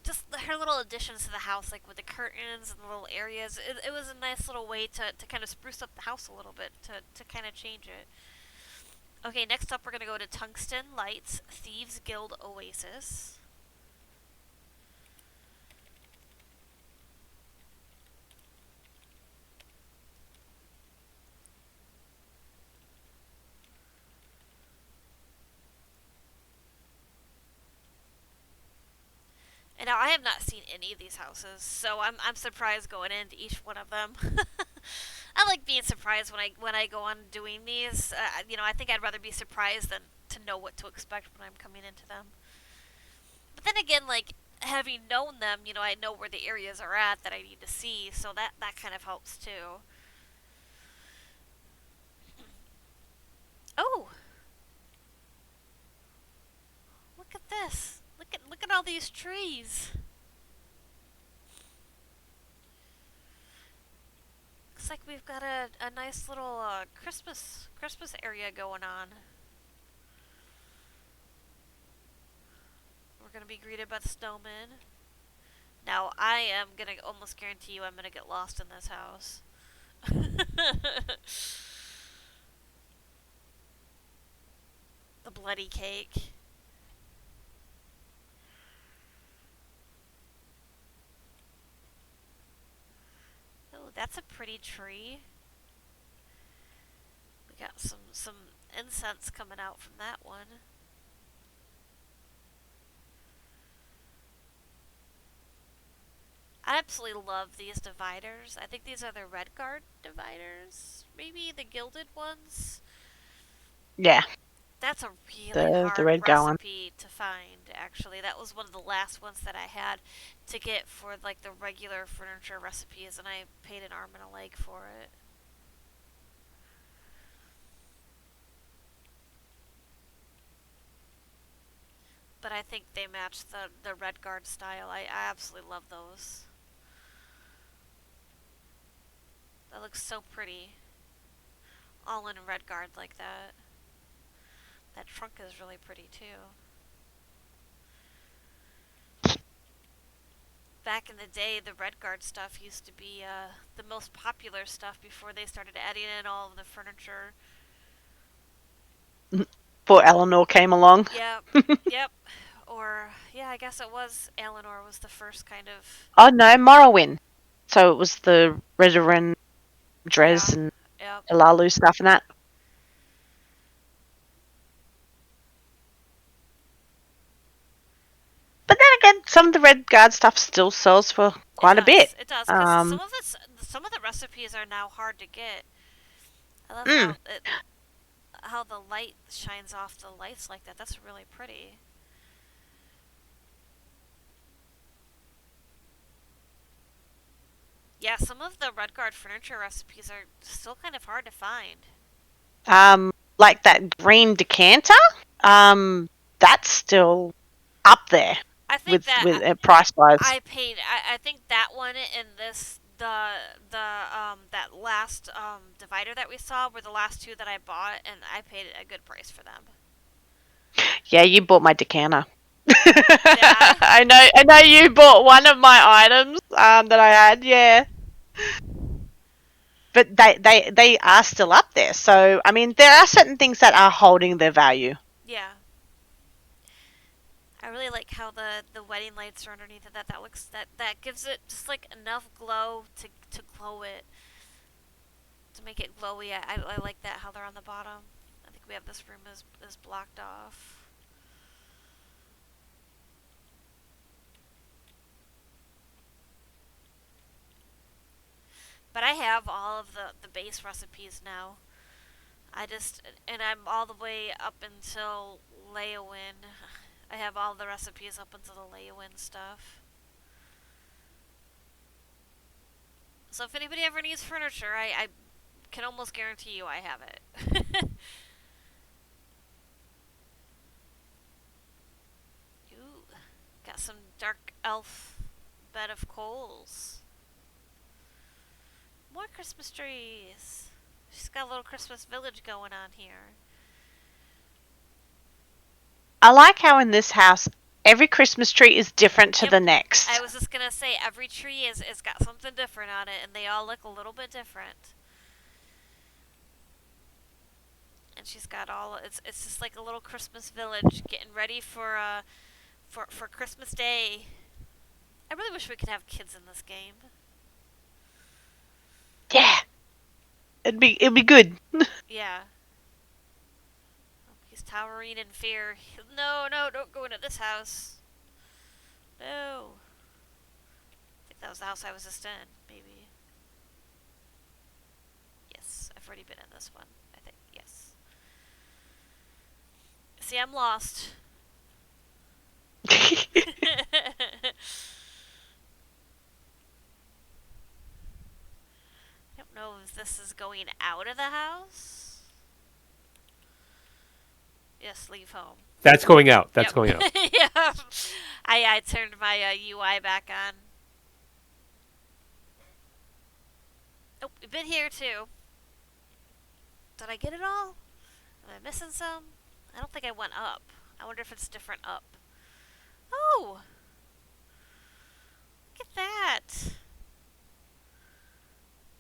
[SPEAKER 1] just her little additions to the house, like with the curtains and the little areas. It was a nice little way to kind of spruce up the house a little bit, to kind of change it. Okay, next up we're going to go to Tungsten Lights, Thieves Guild Oasis. And now I have not seen any of these houses, so I'm surprised going into each one of them. I like being surprised when I go on doing these. I think I'd rather be surprised than to know what to expect when I'm coming into them. But then again, like having known them, I know where the areas are at that I need to see, so that kind of helps too. Oh, look at this! Look at all these trees. Looks like we've got a nice little Christmas area going on. We're gonna be greeted by the snowman. Now I am gonna almost guarantee you I'm gonna get lost in this house. The bloody cake. Oh, that's a pretty tree. We got some incense coming out from that one. I absolutely love these dividers. I think these are the Red Guard dividers. Maybe the gilded ones.
[SPEAKER 3] Yeah,
[SPEAKER 1] That's a really hard
[SPEAKER 3] the red guy one.
[SPEAKER 1] recipe to find, actually. That was one of the last ones that I had to get for like the regular furniture recipes, and I paid an arm and a leg for it. But I think they match the Red Guard style. I absolutely love those. That looks so pretty. All in Red Guard like that. That trunk is really pretty too. Back in the day, the Red Guard stuff used to be the most popular stuff before they started adding in all of the furniture.
[SPEAKER 3] Before Eleanor came along.
[SPEAKER 1] Yep, yep. Or, yeah, I guess it was Eleanor was the first kind of...
[SPEAKER 3] Oh no, Morrowind. So it was the Redoran, Dres, and
[SPEAKER 1] Yep.
[SPEAKER 3] Elalu stuff and that. But then again, some of the Red Guard stuff still sells for quite a bit.
[SPEAKER 1] It does, because some of the recipes are now hard to get. I love how the light shines off the lights like that. That's really pretty. Yeah, some of the Red Guard furniture recipes are still kind of hard to find.
[SPEAKER 3] Like that green decanter. that's still up there
[SPEAKER 1] I think that
[SPEAKER 3] with price wise.
[SPEAKER 1] I paid. I think that one and this that last divider that we saw were the last two that I bought, and I paid a good price for them.
[SPEAKER 3] Yeah, you bought my decanter.
[SPEAKER 1] I?
[SPEAKER 3] I know you bought one of my items that I had, yeah. But they are still up there. So I mean there are certain things that are holding their value.
[SPEAKER 1] Yeah. I really like how the wedding lights are underneath it. That looks that gives it just like enough glow to glow it, to make it glowy. I like that how they're on the bottom. I think we have this room is blocked off. But I have all of the base recipes now. And I'm all the way up until Leowin. I have all the recipes up until the Leowin stuff. So if anybody ever needs furniture, I can almost guarantee you I have it. Ooh, got some dark elf bed of coals. More Christmas trees. She's got a little Christmas village going on here.
[SPEAKER 3] I like how in this house every Christmas tree is different to
[SPEAKER 1] Yep.
[SPEAKER 3] the next.
[SPEAKER 1] I was just gonna say every tree is got something different on it, and they all look a little bit different. And she's got all it's just like a little Christmas village getting ready for Christmas Day. I really wish we could have kids in this game.
[SPEAKER 3] Yeah. It'd be good.
[SPEAKER 1] Yeah. Oh, he's towering in fear. No, don't go into this house. No. I think that was the house I was just in, maybe. Yes, I've already been in this one, I think. Yes. See, I'm lost. I don't know if this is going out of the house. Yes, leave home.
[SPEAKER 2] That's going out. That's
[SPEAKER 1] Yep.
[SPEAKER 2] going out.
[SPEAKER 1] Yeah. I turned my UI back on. Oh, we've been here too. Did I get it all? Am I missing some? I don't think I went up. I wonder if it's different up. Oh! Look at that!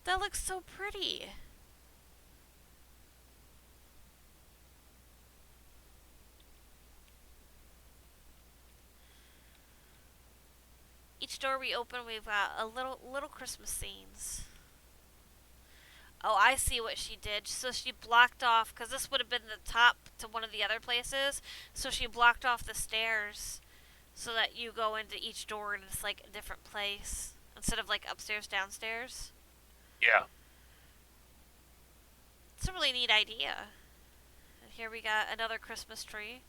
[SPEAKER 1] That looks so pretty. Each door we open, we've got a little Christmas scenes. Oh, I see what she did. So she blocked off, because this would have been the top to one of the other places. So she blocked off the stairs so that you go into each door and it's like a different place instead of like upstairs, downstairs.
[SPEAKER 2] Yeah.
[SPEAKER 1] It's a really neat idea. And here we got another Christmas tree.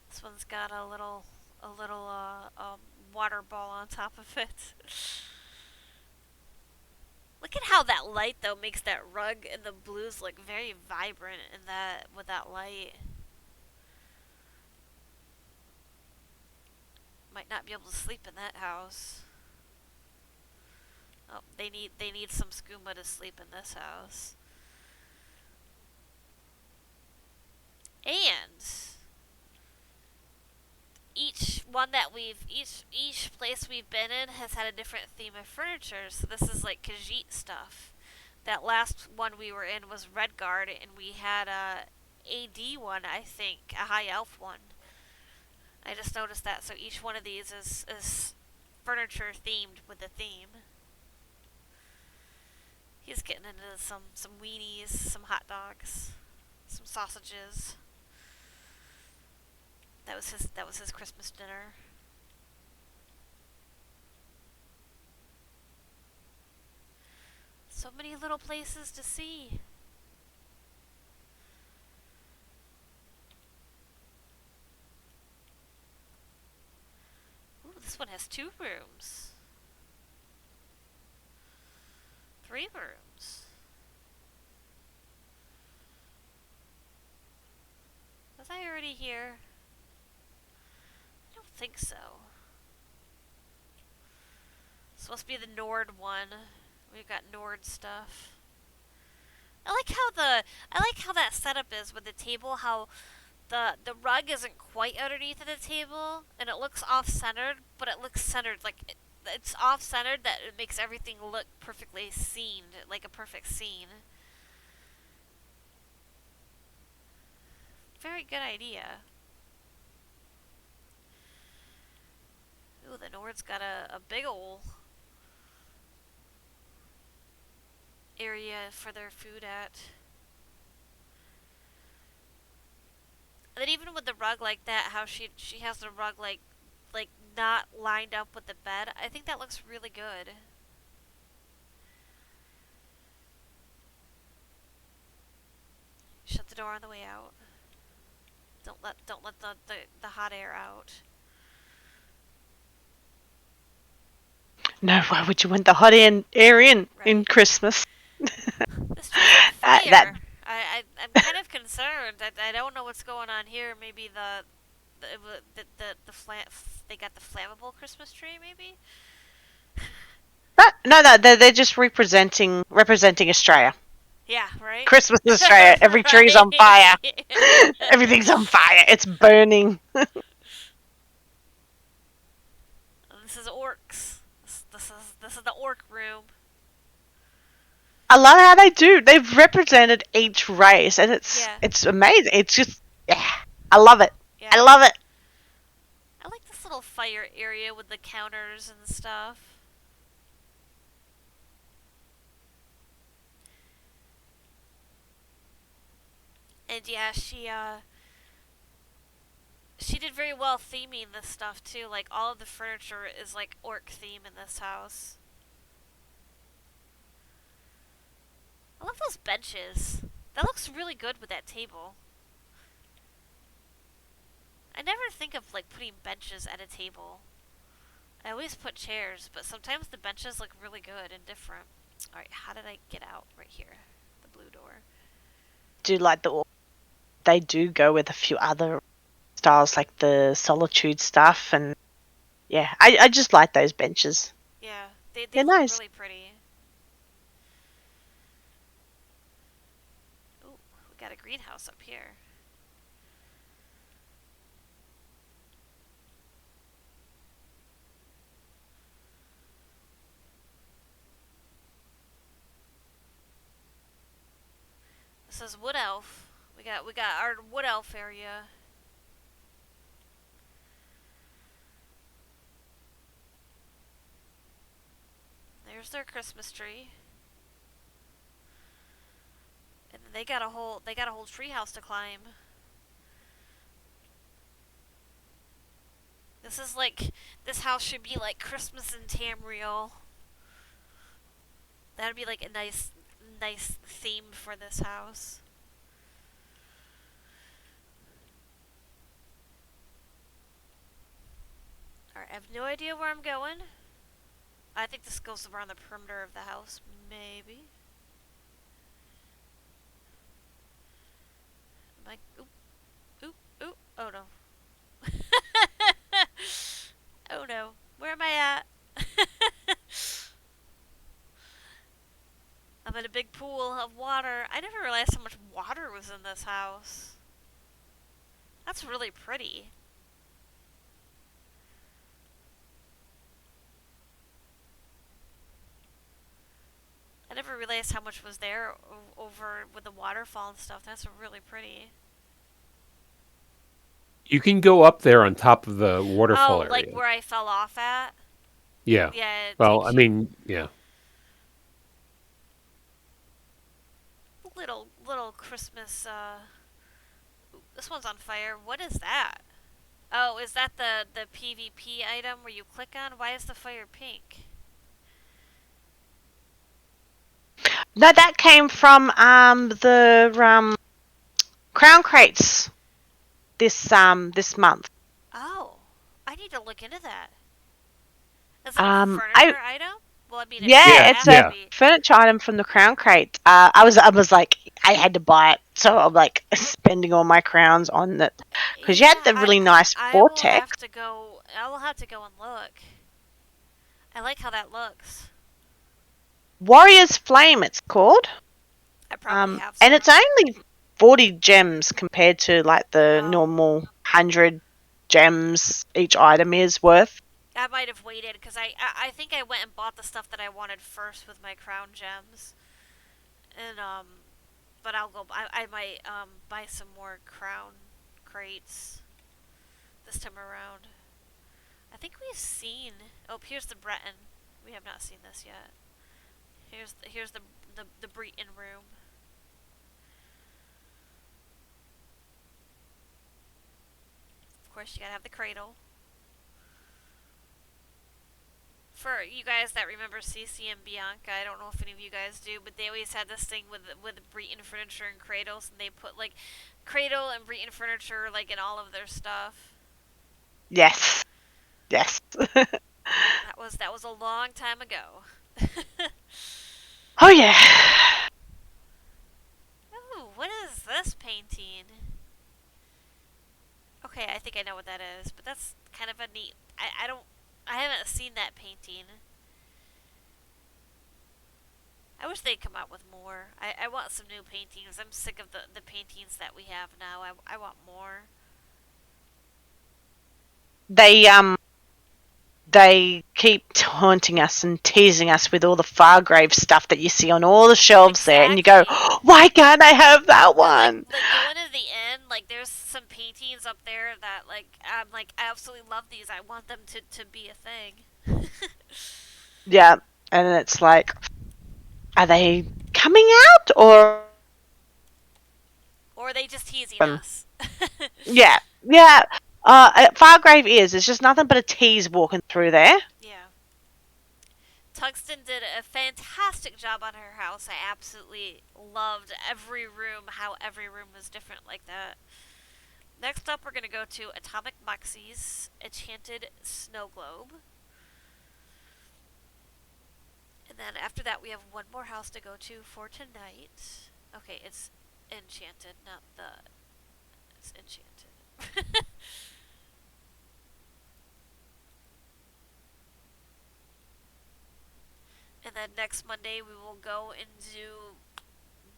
[SPEAKER 1] This one's got a little water ball on top of it. Look at how that light though makes that rug and the blues look very vibrant in that with that light. Might not be able to sleep in that house. Oh, they need some skooma to sleep in this house. And each place we've been in has had a different theme of furniture. So this is like Psijiic stuff. That last one we were in was Redguard, and we had a AD one, I think, a high elf one. I just noticed that. So each one of these is furniture themed with a theme. He's getting into some weenies, some hot dogs, some sausages. That was his Christmas dinner. So many little places to see. Ooh, this one has 2 rooms. 3 rooms. Was I already here? think so. It's supposed to be the Nord one. We've got Nord stuff. I like how that setup is with the table. How the rug isn't quite underneath of the table, and it looks off-centered, but it looks centered. Like it's off-centered that it makes everything look perfectly seen, like a perfect scene. Very good idea. Ooh, the Nord's got a big ol' area for their food at. And then even with the rug like that, how she has the rug like not lined up with the bed, I think that looks really good. Shut the door on the way out. Don't let the hot air out.
[SPEAKER 3] No, why would you want the hot air in
[SPEAKER 1] Right.
[SPEAKER 3] Christmas?
[SPEAKER 1] This tree's on fire.
[SPEAKER 3] That
[SPEAKER 1] I'm kind of concerned. I don't know what's going on here. Maybe they got the flammable Christmas tree. Maybe.
[SPEAKER 3] no, they're just representing Australia.
[SPEAKER 1] Yeah. Right.
[SPEAKER 3] Christmas in Australia. Every tree's on fire. Everything's on fire. It's burning.
[SPEAKER 1] This is orcs. This is the orc room.
[SPEAKER 3] I love how they do. They've represented each race, and it's amazing. It's just, I love it.
[SPEAKER 1] Yeah.
[SPEAKER 3] I love it.
[SPEAKER 1] I like this little fire area with the counters and stuff. And yeah, she did very well theming this stuff too. Like all of the furniture is like orc theme in this house. I love those benches. That looks really good with that table. I never think of like putting benches at a table. I always put chairs, but sometimes the benches look really good and different. Alright, how did I get out? Right here. The blue door.
[SPEAKER 3] Do like they do go with a few other styles, like the solitude stuff, and yeah, I just like those benches.
[SPEAKER 1] Yeah, they
[SPEAKER 3] They're
[SPEAKER 1] look
[SPEAKER 3] nice.
[SPEAKER 1] really pretty. Ooh, we got a greenhouse up here. This is Wood Elf. We got our Wood Elf area. There's their Christmas tree. And they got a whole tree house to climb. This house should be like Christmas in Tamriel. That'd be like a nice theme for this house. Alright, I have no idea where I'm going. I think this goes around the perimeter of the house, maybe. Am I... Oop, oh no. Oh no, where am I at? I'm in a big pool of water. I never realized how much water was in this house. That's really pretty. I never realized how much was there over with the waterfall and stuff. That's really pretty.
[SPEAKER 2] You can go up there on top of the waterfall area.
[SPEAKER 1] Like where I fell off at?
[SPEAKER 2] Yeah.
[SPEAKER 1] Yeah.
[SPEAKER 2] Well, I mean, yeah.
[SPEAKER 1] Little Christmas, this one's on fire. What is that? Oh, is that the PvP item where you click on? Why is the fire pink?
[SPEAKER 3] No, that came from the crown crates this month.
[SPEAKER 1] Oh, I need to look into that. Is it a furniture item? Well, I mean,
[SPEAKER 3] it's a furniture item from the crown crate. I was like, I had to buy it, so I'm like spending all my crowns on it because you had the really nice vortex.
[SPEAKER 1] I will have to go I will have to go and look. I like how that looks.
[SPEAKER 3] Warrior's Flame, it's called.
[SPEAKER 1] I probably have some.
[SPEAKER 3] And it's only 40 gems compared to like the
[SPEAKER 1] Oh.
[SPEAKER 3] normal 100 gems each item is worth.
[SPEAKER 1] I might have waited because I think I went and bought the stuff that I wanted first with my crown gems, and but I'll go. I might buy some more crown crates this time around. I think we've seen. Oh, here's the Breton. We have not seen this yet. Here's the Breton room. Of course, you gotta have the cradle. For you guys that remember Cece and Bianca, I don't know if any of you guys do, but they always had this thing with Breton furniture and cradles, and they put like cradle and Breton furniture like in all of their stuff.
[SPEAKER 3] Yes. Yes.
[SPEAKER 1] That was a long time ago.
[SPEAKER 3] Oh yeah.
[SPEAKER 1] Ooh, what is this painting? Okay, I think I know what that is, but that's kind of a neat. I haven't seen that painting. I wish they'd come out with more. I want some new paintings. I'm sick of the paintings that we have now. I want more.
[SPEAKER 3] They keep taunting us and teasing us with all the Fargrave stuff that you see on all the shelves there, and you go,
[SPEAKER 1] Exactly.
[SPEAKER 3] why can't I have that one?
[SPEAKER 1] Like going to the end, like there's some paintings up there that I'm like I absolutely love these. I want them to be a thing.
[SPEAKER 3] Yeah, and it's like, are they coming out or?
[SPEAKER 1] Or are they just teasing us?
[SPEAKER 3] Yeah. Fargrave is. It's just nothing but a tease walking through there.
[SPEAKER 1] Yeah. Tungsten did a fantastic job on her house. I absolutely loved every room, how every room was different like that. Next up, we're going to go to Atomic Moxie's Enchanted Snow Globe. And then after that, we have one more house to go to for tonight. Okay, it's Enchanted, not the... It's Enchanted. And then next Monday, we will go and do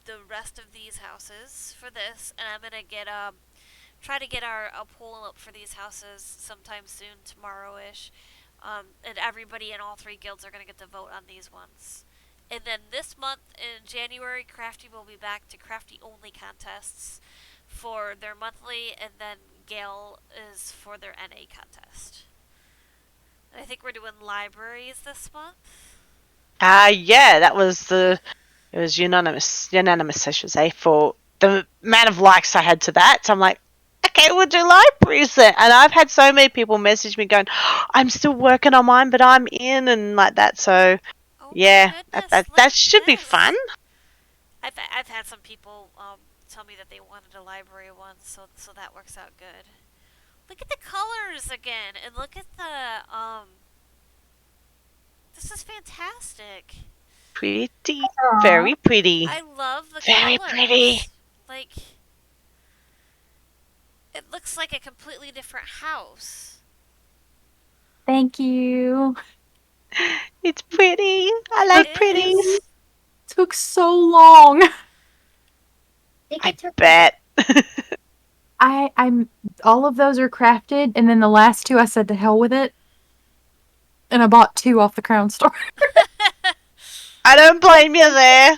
[SPEAKER 1] the rest of these houses for this. And I'm going to get try to get a poll up for these houses sometime soon, tomorrow-ish. And everybody in all three guilds are going to get to vote on these ones. And then this month, in January, Crafty will be back to Crafty-only contests for their monthly, and then Gale is for their NA contest. And I think we're doing libraries this month.
[SPEAKER 3] Yeah, it was unanimous, I should say, for the amount of likes I had to that. So I'm like, okay, we'll do libraries then. And I've had so many people message me going, I'm still working on mine, but I'm in and like that. So
[SPEAKER 1] Oh
[SPEAKER 3] yeah,
[SPEAKER 1] my goodness,
[SPEAKER 3] that should be fun.
[SPEAKER 1] I've had some people tell me that they wanted a library one, so that works out good. Look at the colors again, and look at the This is fantastic.
[SPEAKER 3] Pretty,
[SPEAKER 4] Aw.
[SPEAKER 3] very pretty.
[SPEAKER 1] I love the
[SPEAKER 3] Very
[SPEAKER 1] colors.
[SPEAKER 3] pretty.
[SPEAKER 1] Like, it looks like a completely different house.
[SPEAKER 5] Thank you.
[SPEAKER 3] It's pretty. I like
[SPEAKER 1] It
[SPEAKER 3] pretties.
[SPEAKER 1] is.
[SPEAKER 5] Took so long.
[SPEAKER 3] I bet.
[SPEAKER 5] I'm all of those are crafted, and then the last two I said to hell with it, and I bought 2 off the Crown Store.
[SPEAKER 3] I don't blame you there.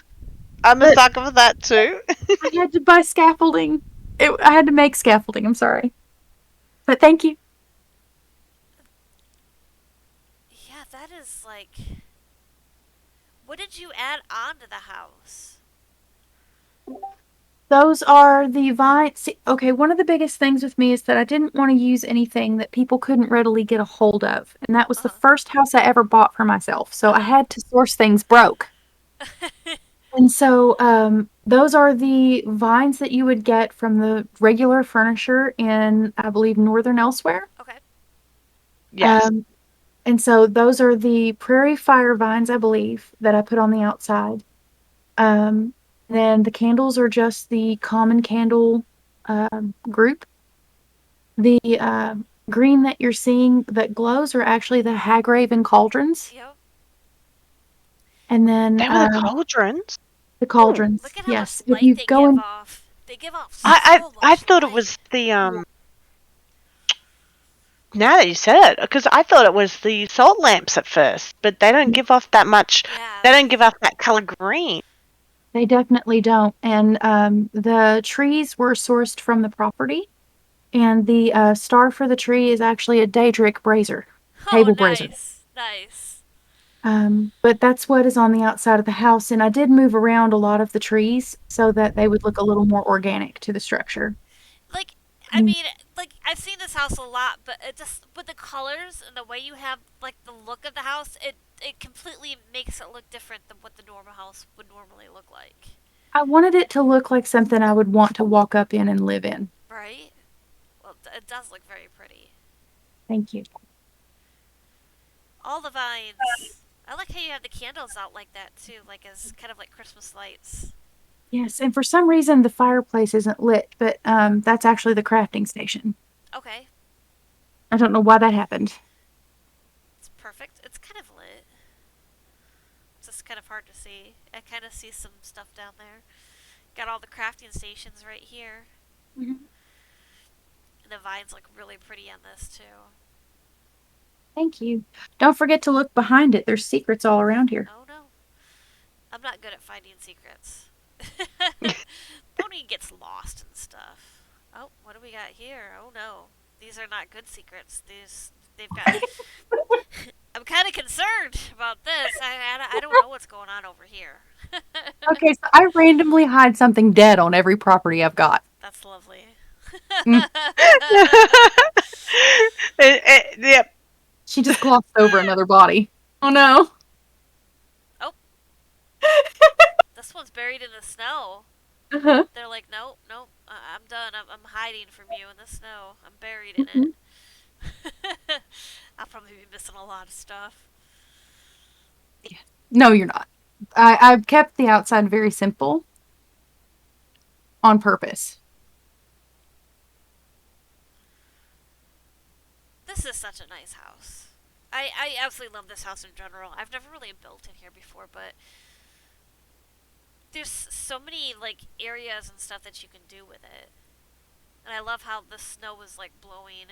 [SPEAKER 3] I'm a sucker for that too.
[SPEAKER 5] I had to buy scaffolding. I had to make scaffolding. I'm sorry, but thank you.
[SPEAKER 1] Yeah, that is like. What did you add on to the house?
[SPEAKER 5] Those are the vines. See, okay, one of the biggest things with me is that I didn't want to use anything that people couldn't readily get a hold of. And that was the first house I ever bought for myself. So I had to source things broke. And so those are the vines that you would get from the regular furniture in, I believe, Northern Elsewhere.
[SPEAKER 1] Okay.
[SPEAKER 3] Yes.
[SPEAKER 5] And so those are the prairie fire vines, I believe, that I put on the outside. Then the candles are just the common candle group. The green that you're seeing that glows are actually the Hagraven cauldrons.
[SPEAKER 1] Yep.
[SPEAKER 5] And then
[SPEAKER 3] They were the cauldrons.
[SPEAKER 5] the cauldrons.
[SPEAKER 1] Look at how
[SPEAKER 5] Yes.
[SPEAKER 1] much
[SPEAKER 5] If
[SPEAKER 1] light
[SPEAKER 5] you
[SPEAKER 1] they
[SPEAKER 5] go
[SPEAKER 1] give
[SPEAKER 5] in,
[SPEAKER 1] off. They give off
[SPEAKER 3] I
[SPEAKER 1] so
[SPEAKER 3] I
[SPEAKER 1] much
[SPEAKER 3] thought it
[SPEAKER 1] light.
[SPEAKER 3] was the Now that you said it, because I thought it was the salt lamps at first, but they don't give off that much.
[SPEAKER 1] Yeah.
[SPEAKER 3] They don't give off that color green.
[SPEAKER 5] they definitely don't. And the trees were sourced from the property. And the star for the tree is actually a Daedric brazier,
[SPEAKER 1] Oh,
[SPEAKER 5] table brazier.
[SPEAKER 1] nice. Nice.
[SPEAKER 5] But that's what is on the outside of the house. And I did move around a lot of the trees so that they would look a little more organic to the structure.
[SPEAKER 1] Like, I mean, like, I've seen this house a lot, but it just, with the colors and the way you have, like, the look of the house, it completely makes it look different than what the normal house would normally look like.
[SPEAKER 5] I wanted it to look like something I would want to walk up in and live in.
[SPEAKER 1] Right? Well, it does look very pretty.
[SPEAKER 5] Thank you.
[SPEAKER 1] All the vines. I like how you have the candles out like that, too, like as kind of like Christmas lights.
[SPEAKER 5] Yes, and for some reason the fireplace isn't lit, but that's actually the crafting station.
[SPEAKER 1] Okay.
[SPEAKER 5] I don't know why that happened.
[SPEAKER 1] It's perfect. It's kind of lit. It's just kind of hard to see. I kind of see some stuff down there. Got all the crafting stations right here.
[SPEAKER 5] Mhm.
[SPEAKER 1] And the vines look really pretty on this, too.
[SPEAKER 5] Thank you. Don't forget to look behind it. There's secrets all around here.
[SPEAKER 1] Oh, no. I'm not good at finding secrets. Bonnie gets lost and stuff. Oh, what do we got here? Oh, no. These are not good secrets. They've got... I'm kind of concerned about this. I don't know what's going on over here.
[SPEAKER 5] Okay, so I randomly hide something dead on every property I've got.
[SPEAKER 1] That's lovely.
[SPEAKER 5] Mm.
[SPEAKER 3] Yep.
[SPEAKER 5] She just glossed over another body. Oh no.
[SPEAKER 1] This one's buried in the snow.
[SPEAKER 5] Uh-huh.
[SPEAKER 1] They're like, nope, nope, I'm done. I'm hiding from you in the snow. I'm buried in it. I'll probably be missing a lot of stuff.
[SPEAKER 5] No, you're not. I've kept the outside very simple on purpose.
[SPEAKER 1] This is such a nice house. I absolutely love this house in general. I've never really built in here before, but there's so many like areas and stuff that you can do with it. And I love how the snow is like blowing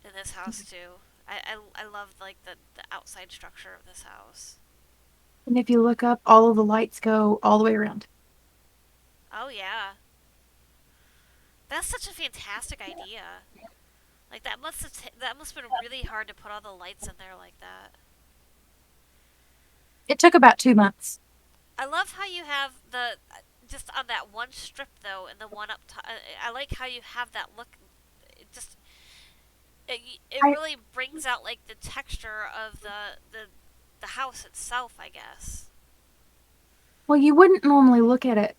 [SPEAKER 1] in this house too. I love like the outside structure of this house.
[SPEAKER 5] And if you look up, all of the lights go all the way around.
[SPEAKER 1] Oh yeah. That's such a fantastic idea. Like that must have been really hard to put all the lights in there like that.
[SPEAKER 5] It took about 2 months.
[SPEAKER 1] I love how you have the just on that one strip though, and the one up top. I like how you have that look. It just it really brings out like the texture of the house itself, I guess.
[SPEAKER 5] Well, you wouldn't normally look at it.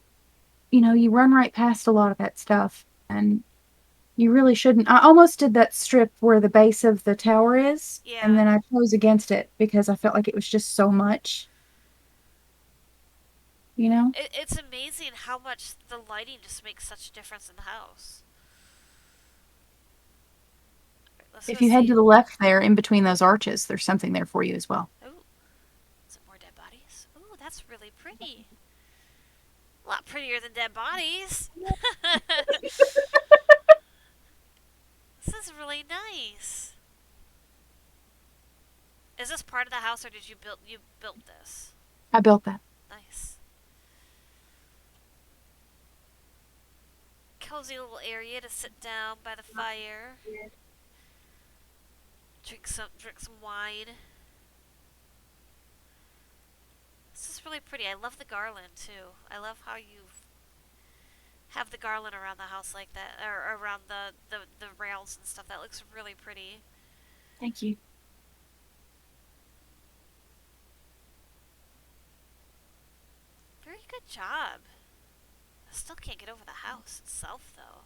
[SPEAKER 5] You know, you run right past a lot of that stuff, and you really shouldn't. I almost did that strip where the base of the tower is,
[SPEAKER 1] Yeah.
[SPEAKER 5] and then I chose against it because I felt like it was just so much. You know?
[SPEAKER 1] It's amazing how much the lighting just makes such a difference in the house. Let's
[SPEAKER 5] If
[SPEAKER 1] go
[SPEAKER 5] you head
[SPEAKER 1] see.
[SPEAKER 5] to the left there, in between those arches, there's something there for you as well.
[SPEAKER 1] Ooh, some more dead bodies. Ooh, that's really pretty. A lot prettier than dead bodies. This is really nice. Is this part of the house, or did you built this?
[SPEAKER 5] I built that.
[SPEAKER 1] Nice. Cozy little area to sit down by the fire. Drink some wine. This is really pretty. I love the garland too. I love how you have the garland around the house like that, or around the rails and stuff. That looks really pretty.
[SPEAKER 5] Thank you.
[SPEAKER 1] Very good job. I still can't get over the house itself though.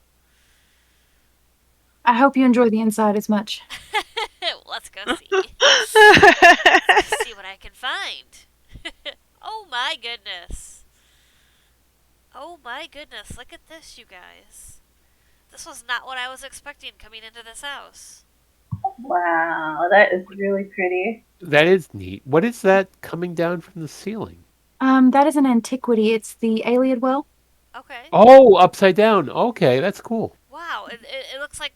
[SPEAKER 5] I hope you enjoy the inside as much.
[SPEAKER 1] Let's go see. Let's see what I can find. Oh my goodness. Oh my goodness. Look at this, you guys. This was not what I was expecting coming into this house.
[SPEAKER 4] Wow, that is really pretty.
[SPEAKER 2] That is neat. What is that coming down from the ceiling?
[SPEAKER 5] That is an antiquity. It's the Alien well.
[SPEAKER 1] Okay.
[SPEAKER 2] Oh, upside down. Okay, that's cool.
[SPEAKER 1] Wow. It looks like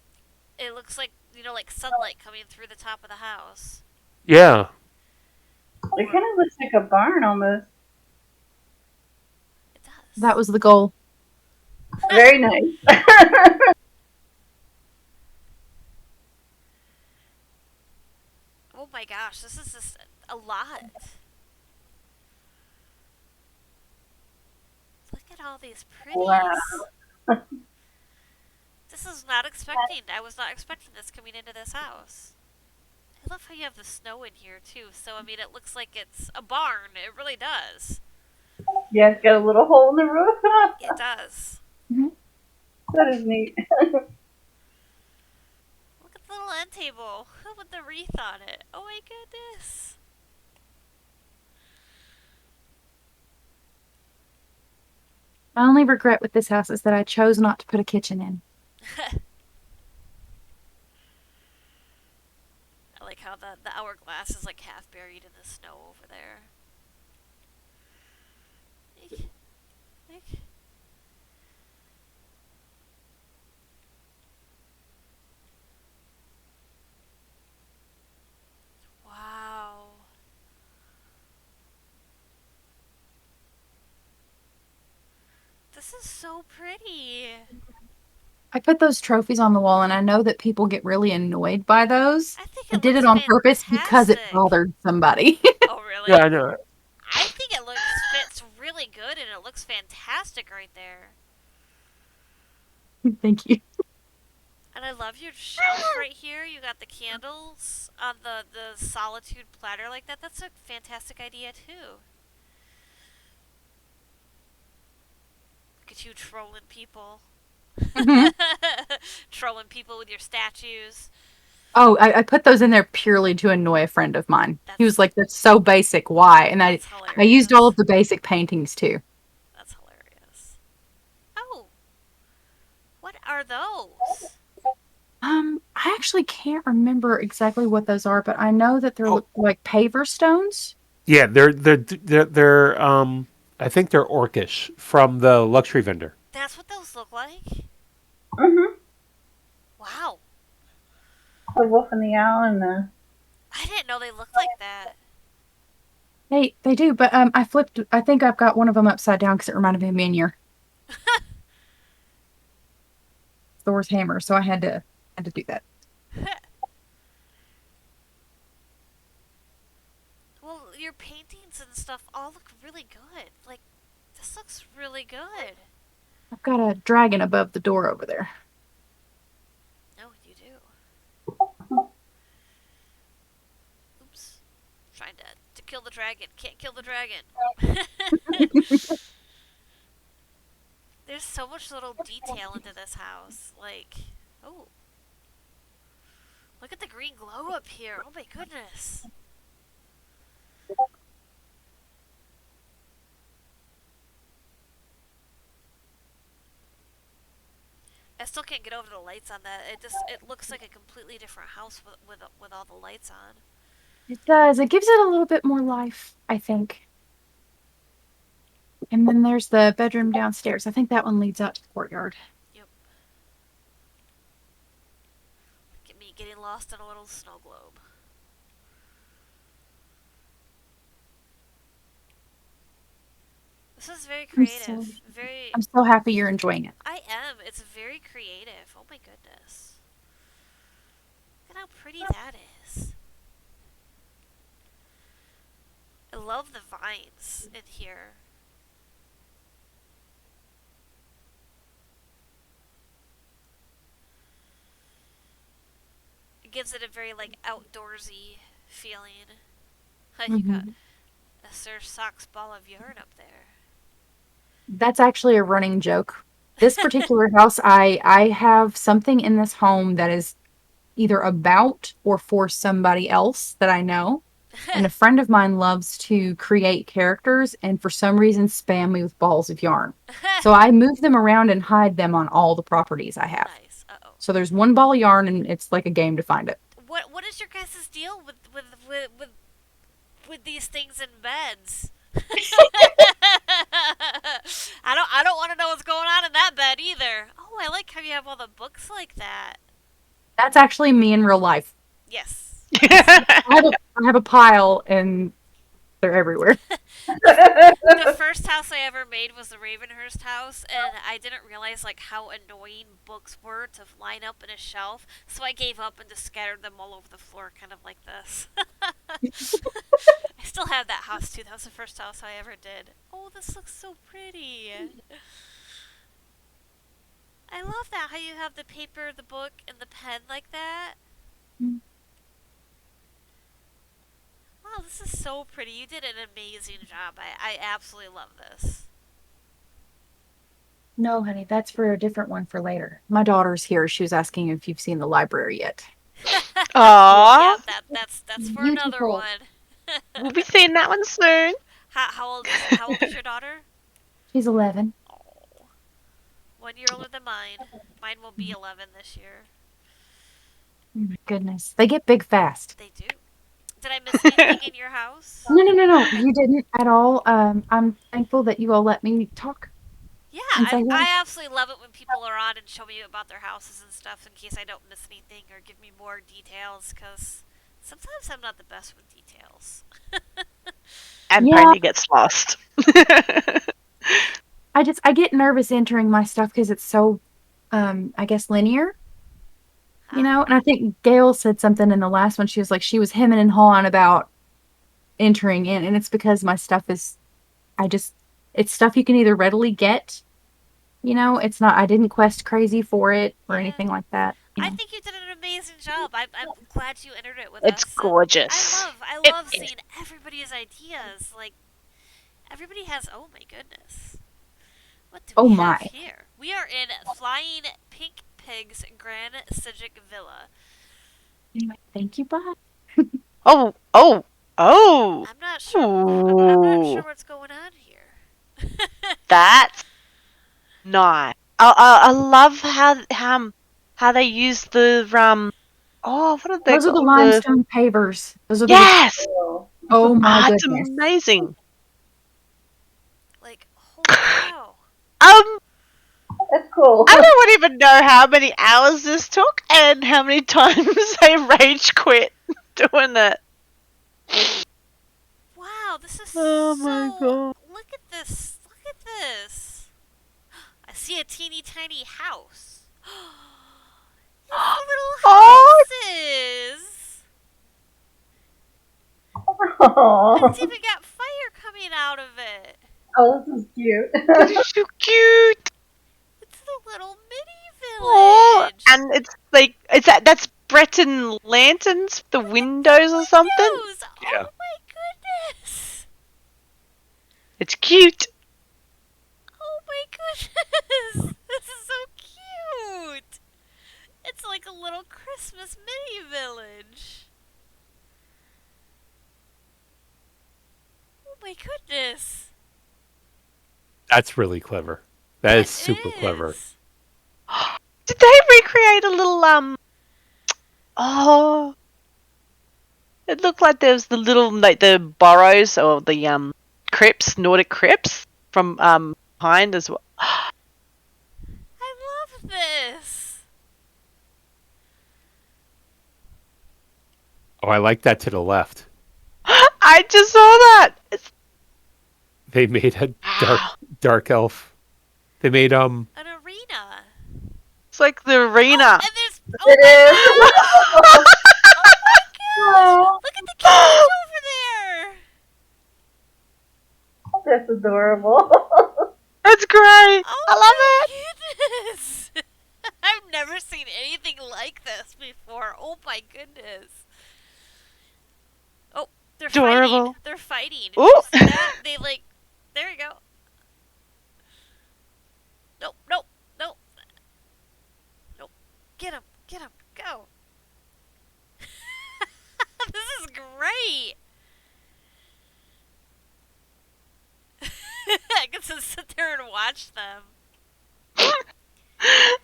[SPEAKER 1] like sunlight coming through the top of the house.
[SPEAKER 2] Yeah.
[SPEAKER 4] It kind of looks like a barn almost.
[SPEAKER 1] It does.
[SPEAKER 5] That was the goal.
[SPEAKER 4] Very nice.
[SPEAKER 1] Oh my gosh, this is just a lot. Look at all these
[SPEAKER 4] Wow.
[SPEAKER 1] pretties. This is not expecting. I was not expecting this coming into this house. I love how you have the snow in here too. So I mean, it looks like it's a barn. It really does.
[SPEAKER 4] Yeah, it's got a little hole in the roof.
[SPEAKER 1] It does.
[SPEAKER 4] That is neat.
[SPEAKER 1] Look at the little end table. With the wreath on it. Oh my goodness.
[SPEAKER 5] My only regret with this house is that I chose not to put a kitchen in.
[SPEAKER 1] I like how the hourglass is like half buried in the snow over there. Eek. Eek. Wow. This is so pretty.
[SPEAKER 5] I put those trophies on the wall, and I know that people get really annoyed by those.
[SPEAKER 1] I think
[SPEAKER 5] I
[SPEAKER 1] it
[SPEAKER 5] did
[SPEAKER 1] looks
[SPEAKER 5] it on purpose because it
[SPEAKER 1] fantastic.
[SPEAKER 5] bothered somebody.
[SPEAKER 1] Oh really?
[SPEAKER 2] Yeah, I know.
[SPEAKER 1] I think it fits really good and it looks fantastic right there.
[SPEAKER 5] Thank you.
[SPEAKER 1] And I love your shelf right here. You got the candles on the solitude platter like that. That's a fantastic idea too. Look at you trolling people. Trolling people with your statues.
[SPEAKER 5] Oh, I put those in there purely to annoy a friend of mine. He was
[SPEAKER 1] That's
[SPEAKER 5] like, "That's so basic. Why?" And I
[SPEAKER 1] hilarious.
[SPEAKER 5] used all of the basic paintings too.
[SPEAKER 1] That's hilarious. Oh, what are those?
[SPEAKER 5] I actually can't remember exactly what those are, but I know that they're
[SPEAKER 2] Oh.
[SPEAKER 5] like paver stones.
[SPEAKER 2] Yeah, they're I think they're orcish from the luxury vendor.
[SPEAKER 1] That's what those look like?
[SPEAKER 4] Mm-hmm.
[SPEAKER 1] Wow.
[SPEAKER 4] The wolf and the owl and the.
[SPEAKER 1] I didn't know they looked like that.
[SPEAKER 5] They do, but I flipped. I think I've got one of them upside down because it reminded me of Minior, Thor's hammer. So I had to do that.
[SPEAKER 1] Well, your paintings and stuff all look really good. Like, this looks really good.
[SPEAKER 5] I've got a dragon above the door over there.
[SPEAKER 1] No, you do. Oops. Trying to kill the dragon. Can't kill the dragon. There's so much little detail into this house. Like, oh. Look at the green glow up here. Oh my goodness. I still can't get over the lights on that. It looks like a completely different house with all the lights on.
[SPEAKER 5] It does. It gives it a little bit more life, I think. And then there's the bedroom downstairs. I think that one leads out to the courtyard.
[SPEAKER 1] Yep. Get me getting lost in a little snow globe. This is very creative.
[SPEAKER 5] I'm so happy you're enjoying it.
[SPEAKER 1] I am. It's very creative. Oh my goodness. Look at how pretty that is. I love the vines in here. It gives it a very like outdoorsy feeling. You got a Sir Sock's ball of yarn up there.
[SPEAKER 5] That's actually a running joke. This particular house, I have something in this home that is either about or for somebody else that I know. And a friend of mine loves to create characters and for some reason spam me with balls of yarn. So I move them around and hide them on all the properties I have.
[SPEAKER 1] Nice. Uh-oh.
[SPEAKER 5] So there's one ball of yarn and it's like a game to find it.
[SPEAKER 1] What is your guys' deal with these things in beds? I don't want to know what's going on in that bed either. Oh, I like how you have all the books like that.
[SPEAKER 5] That's actually me in real life.
[SPEAKER 1] Yes.
[SPEAKER 5] I have a pile and they're everywhere.
[SPEAKER 1] The first house I ever made was the Ravenhurst house, and I didn't realize like how annoying books were to line up in a shelf, so I gave up and just scattered them all over the floor, kind of like this. I still have that house too. That was the first house I ever did. Oh, this looks so pretty. I love that, how you have the paper, the book, and the pen like that. Wow, this is so pretty. You did an amazing job. I absolutely love this.
[SPEAKER 5] No, honey, that's for a different one for later. My daughter's here. She was asking if you've seen the library yet.
[SPEAKER 3] Aww.
[SPEAKER 1] Yeah, that's for another
[SPEAKER 5] Beautiful.
[SPEAKER 1] one.
[SPEAKER 3] We'll be seeing that one soon.
[SPEAKER 1] How old is your daughter?
[SPEAKER 5] She's 11.
[SPEAKER 1] Oh, 1 year older than mine. Mine will be 11 this year.
[SPEAKER 5] Oh my goodness. They get big fast.
[SPEAKER 1] They do. Did I miss anything in your house?
[SPEAKER 5] No. You didn't at all. I'm thankful that you all let me talk.
[SPEAKER 1] Yeah,
[SPEAKER 5] And say hi.
[SPEAKER 1] I absolutely love it when people are on and show me about their houses and stuff in case I don't miss anything or give me more details, because sometimes I'm not the best with details.
[SPEAKER 3] And
[SPEAKER 5] Yeah.
[SPEAKER 3] Pony gets lost.
[SPEAKER 5] I get nervous entering my stuff because it's so, I guess, linear. You know, and I think Gail said something in the last one. She was like, she was hemming and hawing about entering in, and it's because my stuff is, it's stuff you can either readily get, you know, it's not, I didn't quest crazy for it or anything like that. You
[SPEAKER 1] I
[SPEAKER 5] know.
[SPEAKER 1] think you did an amazing job. I'm glad you entered it with
[SPEAKER 3] It's
[SPEAKER 1] us. and
[SPEAKER 3] gorgeous.
[SPEAKER 1] I
[SPEAKER 3] It
[SPEAKER 1] love
[SPEAKER 3] is.
[SPEAKER 1] seeing everybody's ideas. Like, everybody has, oh my goodness. What do
[SPEAKER 5] Oh
[SPEAKER 1] we
[SPEAKER 5] my.
[SPEAKER 1] have here? We are in Flying Pink Pig's Grand Psijiic Villa.
[SPEAKER 5] Anyway, thank you, bye.
[SPEAKER 3] Oh.
[SPEAKER 1] I'm not sure. I'm not sure
[SPEAKER 3] Ooh.
[SPEAKER 1] what's going on here.
[SPEAKER 3] That's nice. I love how they use the what are they
[SPEAKER 5] Those are the
[SPEAKER 3] called?
[SPEAKER 5] limestone pavers. Those are the,
[SPEAKER 3] Yes.
[SPEAKER 5] oh my
[SPEAKER 3] It's
[SPEAKER 5] goodness.
[SPEAKER 3] amazing.
[SPEAKER 1] Like, holy cow.
[SPEAKER 4] That's cool.
[SPEAKER 3] I don't even know how many hours this took and how many times I rage quit doing it.
[SPEAKER 1] Wow, this is
[SPEAKER 3] Oh my God.
[SPEAKER 1] Look at this. Look at this. I see a teeny tiny house. It's little
[SPEAKER 3] Oh.
[SPEAKER 1] houses.
[SPEAKER 4] Aw.
[SPEAKER 1] It's even got fire coming out of it.
[SPEAKER 4] Oh, this is cute.
[SPEAKER 3] It's so cute.
[SPEAKER 1] It's the little mini
[SPEAKER 3] Oh,
[SPEAKER 1] village.
[SPEAKER 3] and it's like that's Breton lanterns, the windows or something.
[SPEAKER 1] Windows.
[SPEAKER 2] Yeah.
[SPEAKER 1] Oh my goodness.
[SPEAKER 3] It's cute.
[SPEAKER 1] Oh my goodness. This is so cute. It's like a little Christmas mini village. Oh my goodness.
[SPEAKER 2] That's really clever. That is
[SPEAKER 1] It
[SPEAKER 2] super clever.
[SPEAKER 1] is.
[SPEAKER 3] Did they recreate a little Oh, it looked like there was the little like the burrows or the crypts, Nordic crypts from behind as well.
[SPEAKER 1] I love this.
[SPEAKER 2] Oh, I like that to the left.
[SPEAKER 3] I just saw that.
[SPEAKER 2] They made a dark elf. They made
[SPEAKER 1] An arena.
[SPEAKER 3] It's like the arena.
[SPEAKER 1] And there's
[SPEAKER 4] It is.
[SPEAKER 1] oh my gosh.
[SPEAKER 4] Aw,
[SPEAKER 1] Look at the cage over there.
[SPEAKER 4] that's adorable.
[SPEAKER 3] That's great.
[SPEAKER 1] Oh
[SPEAKER 3] I love it.
[SPEAKER 1] Goodness. I've never seen anything like this before. Oh my goodness. Oh, they're
[SPEAKER 3] Adorable.
[SPEAKER 1] fighting. They're fighting. Did
[SPEAKER 3] Ooh.
[SPEAKER 1] you see that? They like. There you go. Nope. Nope. Nope. Nope. Get him. Get him. Go. This is great. watch them.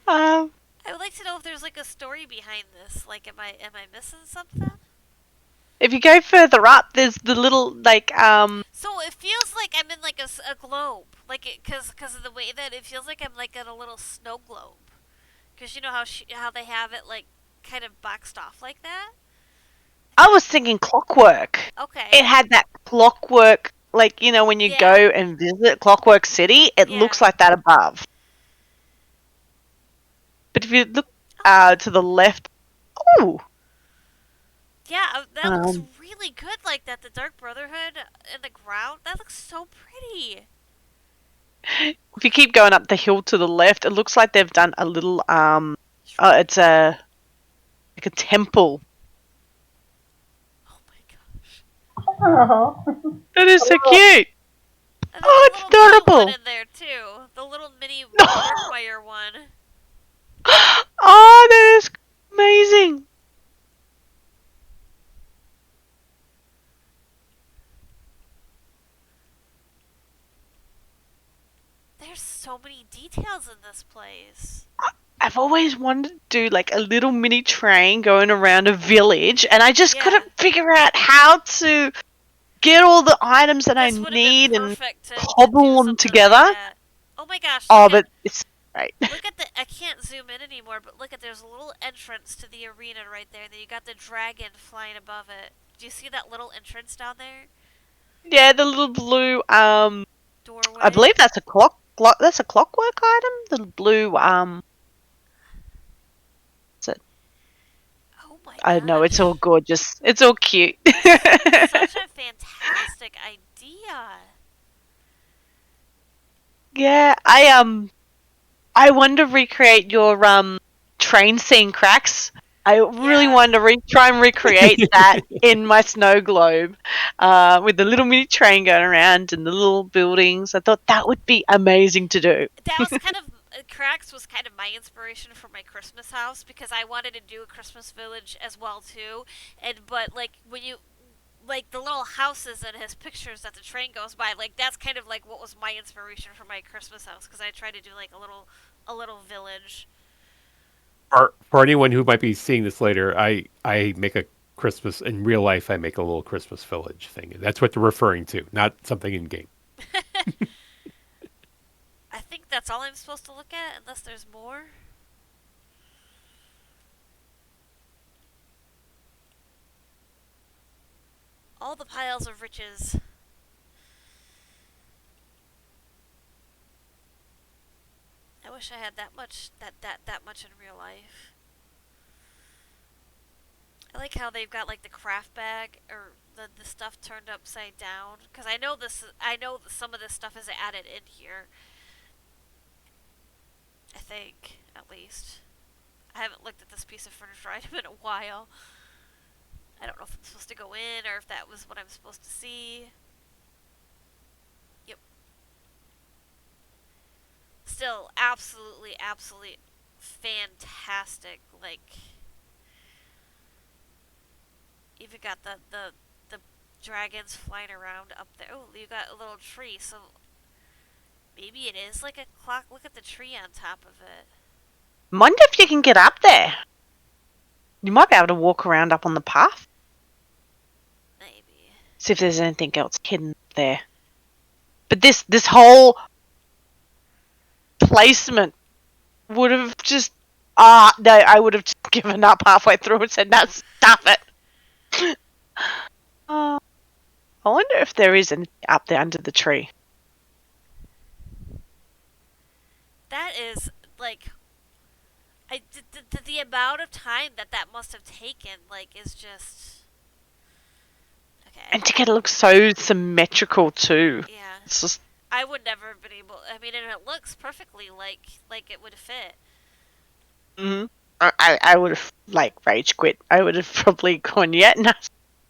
[SPEAKER 3] Um,
[SPEAKER 1] I would like to know if there's like a story behind this. Like, am I missing something?
[SPEAKER 3] if you go further up, there's the little like
[SPEAKER 1] So it feels like I'm in like a globe, like because of the way that it feels like I'm like in a little snow globe. Because you know how they have it like kind of boxed off like that.
[SPEAKER 3] I was thinking clockwork.
[SPEAKER 1] Okay.
[SPEAKER 3] It had that clockwork, like, when you go
[SPEAKER 1] Yeah.
[SPEAKER 3] and visit Clockwork City, it
[SPEAKER 1] Yeah.
[SPEAKER 3] looks like that above. But if you look to the left, ooh,
[SPEAKER 1] Yeah, that looks
[SPEAKER 3] um,
[SPEAKER 1] really good. Like that, the Dark Brotherhood in the ground. That looks so pretty.
[SPEAKER 3] if you keep going up the hill to the left, it looks like they've done a little, it's like a temple.
[SPEAKER 1] Oh my gosh.
[SPEAKER 4] Oh.
[SPEAKER 3] That is so
[SPEAKER 4] Oh.
[SPEAKER 3] cute.
[SPEAKER 1] And there's
[SPEAKER 3] Oh,
[SPEAKER 1] a
[SPEAKER 3] it's
[SPEAKER 1] little mini one
[SPEAKER 3] adorable.
[SPEAKER 1] in there too. The little mini Darkmire one.
[SPEAKER 3] Oh, that is amazing.
[SPEAKER 1] There's so many details in this place.
[SPEAKER 3] I've always wanted to do like a little mini train going around a village, and I just
[SPEAKER 1] Yeah.
[SPEAKER 3] couldn't figure out how to get all the items that
[SPEAKER 1] This
[SPEAKER 3] I
[SPEAKER 1] would have been
[SPEAKER 3] need and
[SPEAKER 1] perfect to
[SPEAKER 3] cobble
[SPEAKER 1] do
[SPEAKER 3] them
[SPEAKER 1] something
[SPEAKER 3] together.
[SPEAKER 1] like that. Oh my gosh!
[SPEAKER 3] Oh,
[SPEAKER 1] Look
[SPEAKER 3] but
[SPEAKER 1] at,
[SPEAKER 3] it's right.
[SPEAKER 1] look at the. I can't zoom in anymore, but look at there's a little entrance to the arena right there. Then you got the dragon flying above it. Do you see that little entrance down there?
[SPEAKER 3] Yeah, the little blue.
[SPEAKER 1] Doorway.
[SPEAKER 3] I believe that's a that's a clockwork item. The blue. Is it?
[SPEAKER 1] Oh my
[SPEAKER 3] I don't know. It's
[SPEAKER 1] gosh.
[SPEAKER 3] all gorgeous. It's all cute.
[SPEAKER 1] Such a fantastic idea.
[SPEAKER 3] Yeah, I want to recreate your train scene cracks. I really
[SPEAKER 1] Yeah.
[SPEAKER 3] want to try and recreate that in my snow globe, with the little mini train going around and the little buildings. I thought that would be amazing to do.
[SPEAKER 1] That was kind of Cracks was kind of my inspiration for my Christmas house because I wanted to do a Christmas village as well too. But like when you like the little houses and his pictures that the train goes by, like that's kind of like what was my inspiration for my Christmas house because I tried to do like a little village.
[SPEAKER 2] For anyone who might be seeing this later, I make a Christmas in real life. I make a little Christmas village thing. That's what they're referring to, not something in game.
[SPEAKER 1] I think that's all I'm supposed to look at unless there's more. All the piles of riches. I wish I had that much that much in real life. I like how they've got like the craft bag or the stuff turned upside down because I know that some of this stuff is added in here. I think at least. I haven't looked at this piece of furniture item in a while. I don't know if I'm supposed to go in or if that was what I'm supposed to see. Yep. Still, absolutely fantastic. Like, even got the dragons flying around up there. Oh, you got a little tree, so maybe it is like a clock. Look at the tree on top of it.
[SPEAKER 3] Wonder if you can get up there. You might be able to walk around up on the path.
[SPEAKER 1] Maybe.
[SPEAKER 3] See if there's anything else hidden there. But this whole placement would have just no, I would have just given up halfway through and said, "No, stop it." I wonder if there is anything up there under the tree.
[SPEAKER 1] That is like the amount of time that must have taken like is just okay.
[SPEAKER 3] And to get it look so symmetrical too.
[SPEAKER 1] Yeah.
[SPEAKER 3] It's just
[SPEAKER 1] I would never have been able. I mean, and it looks perfectly like it would fit.
[SPEAKER 3] I would have like rage quit. I would have probably gone, yeah, no,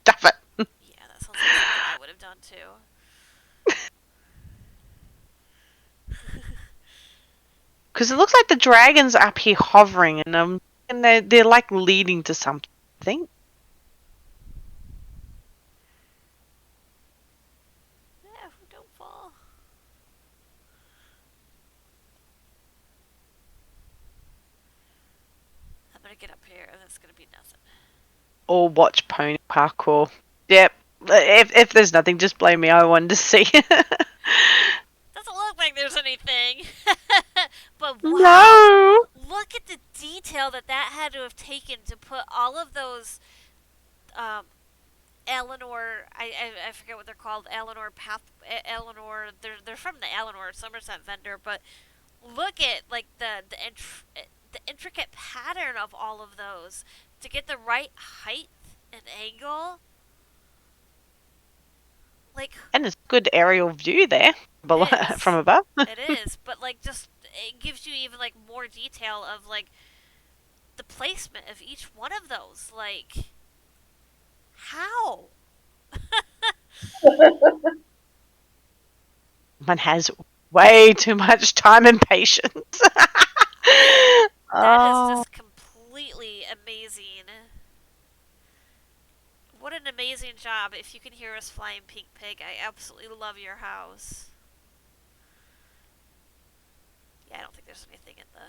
[SPEAKER 3] stop it.
[SPEAKER 1] Yeah, that sounds like something I would have done too.
[SPEAKER 3] Because it looks like the dragon's up here hovering, and they're like leading to something. I think.
[SPEAKER 1] Yeah, don't fall. gonna get up here and it's gonna be nothing.
[SPEAKER 3] Or watch pony parkour. Yep. If there's nothing, just blame me. I wanted to see.
[SPEAKER 1] Doesn't look like there's anything. But wow,
[SPEAKER 3] No.
[SPEAKER 1] look at the detail that had to have taken to put all of those Eleanor, I forget what they're called, Eleanor, they're from the Eleanor Somerset vendor, but look at like the intricate pattern of all of those to get the right height and angle. Like,
[SPEAKER 3] And it's good aerial view there
[SPEAKER 1] it is.
[SPEAKER 3] from above.
[SPEAKER 1] It is, but like just it gives you even like more detail of like the placement of each one of those. Like, how?
[SPEAKER 3] One has way too much time and patience.
[SPEAKER 1] That is just completely amazing. What an amazing job. If you can hear us flying Pink Pig, I absolutely love your house. Yeah, I don't think there's anything in the...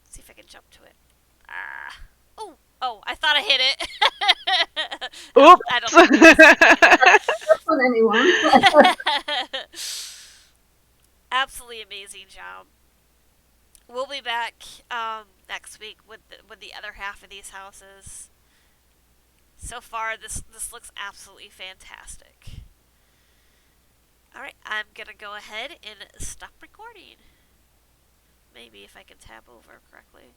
[SPEAKER 1] Let's see if I can jump to it. Ah. Oh, I thought I hit it.
[SPEAKER 3] Oops.
[SPEAKER 1] I don't think there's
[SPEAKER 4] That's on anyone.
[SPEAKER 1] absolutely amazing job. We'll be back next week with the other half of these houses. So far, this looks absolutely fantastic. Alright, I'm gonna go ahead and stop recording. Maybe if I can tab over correctly.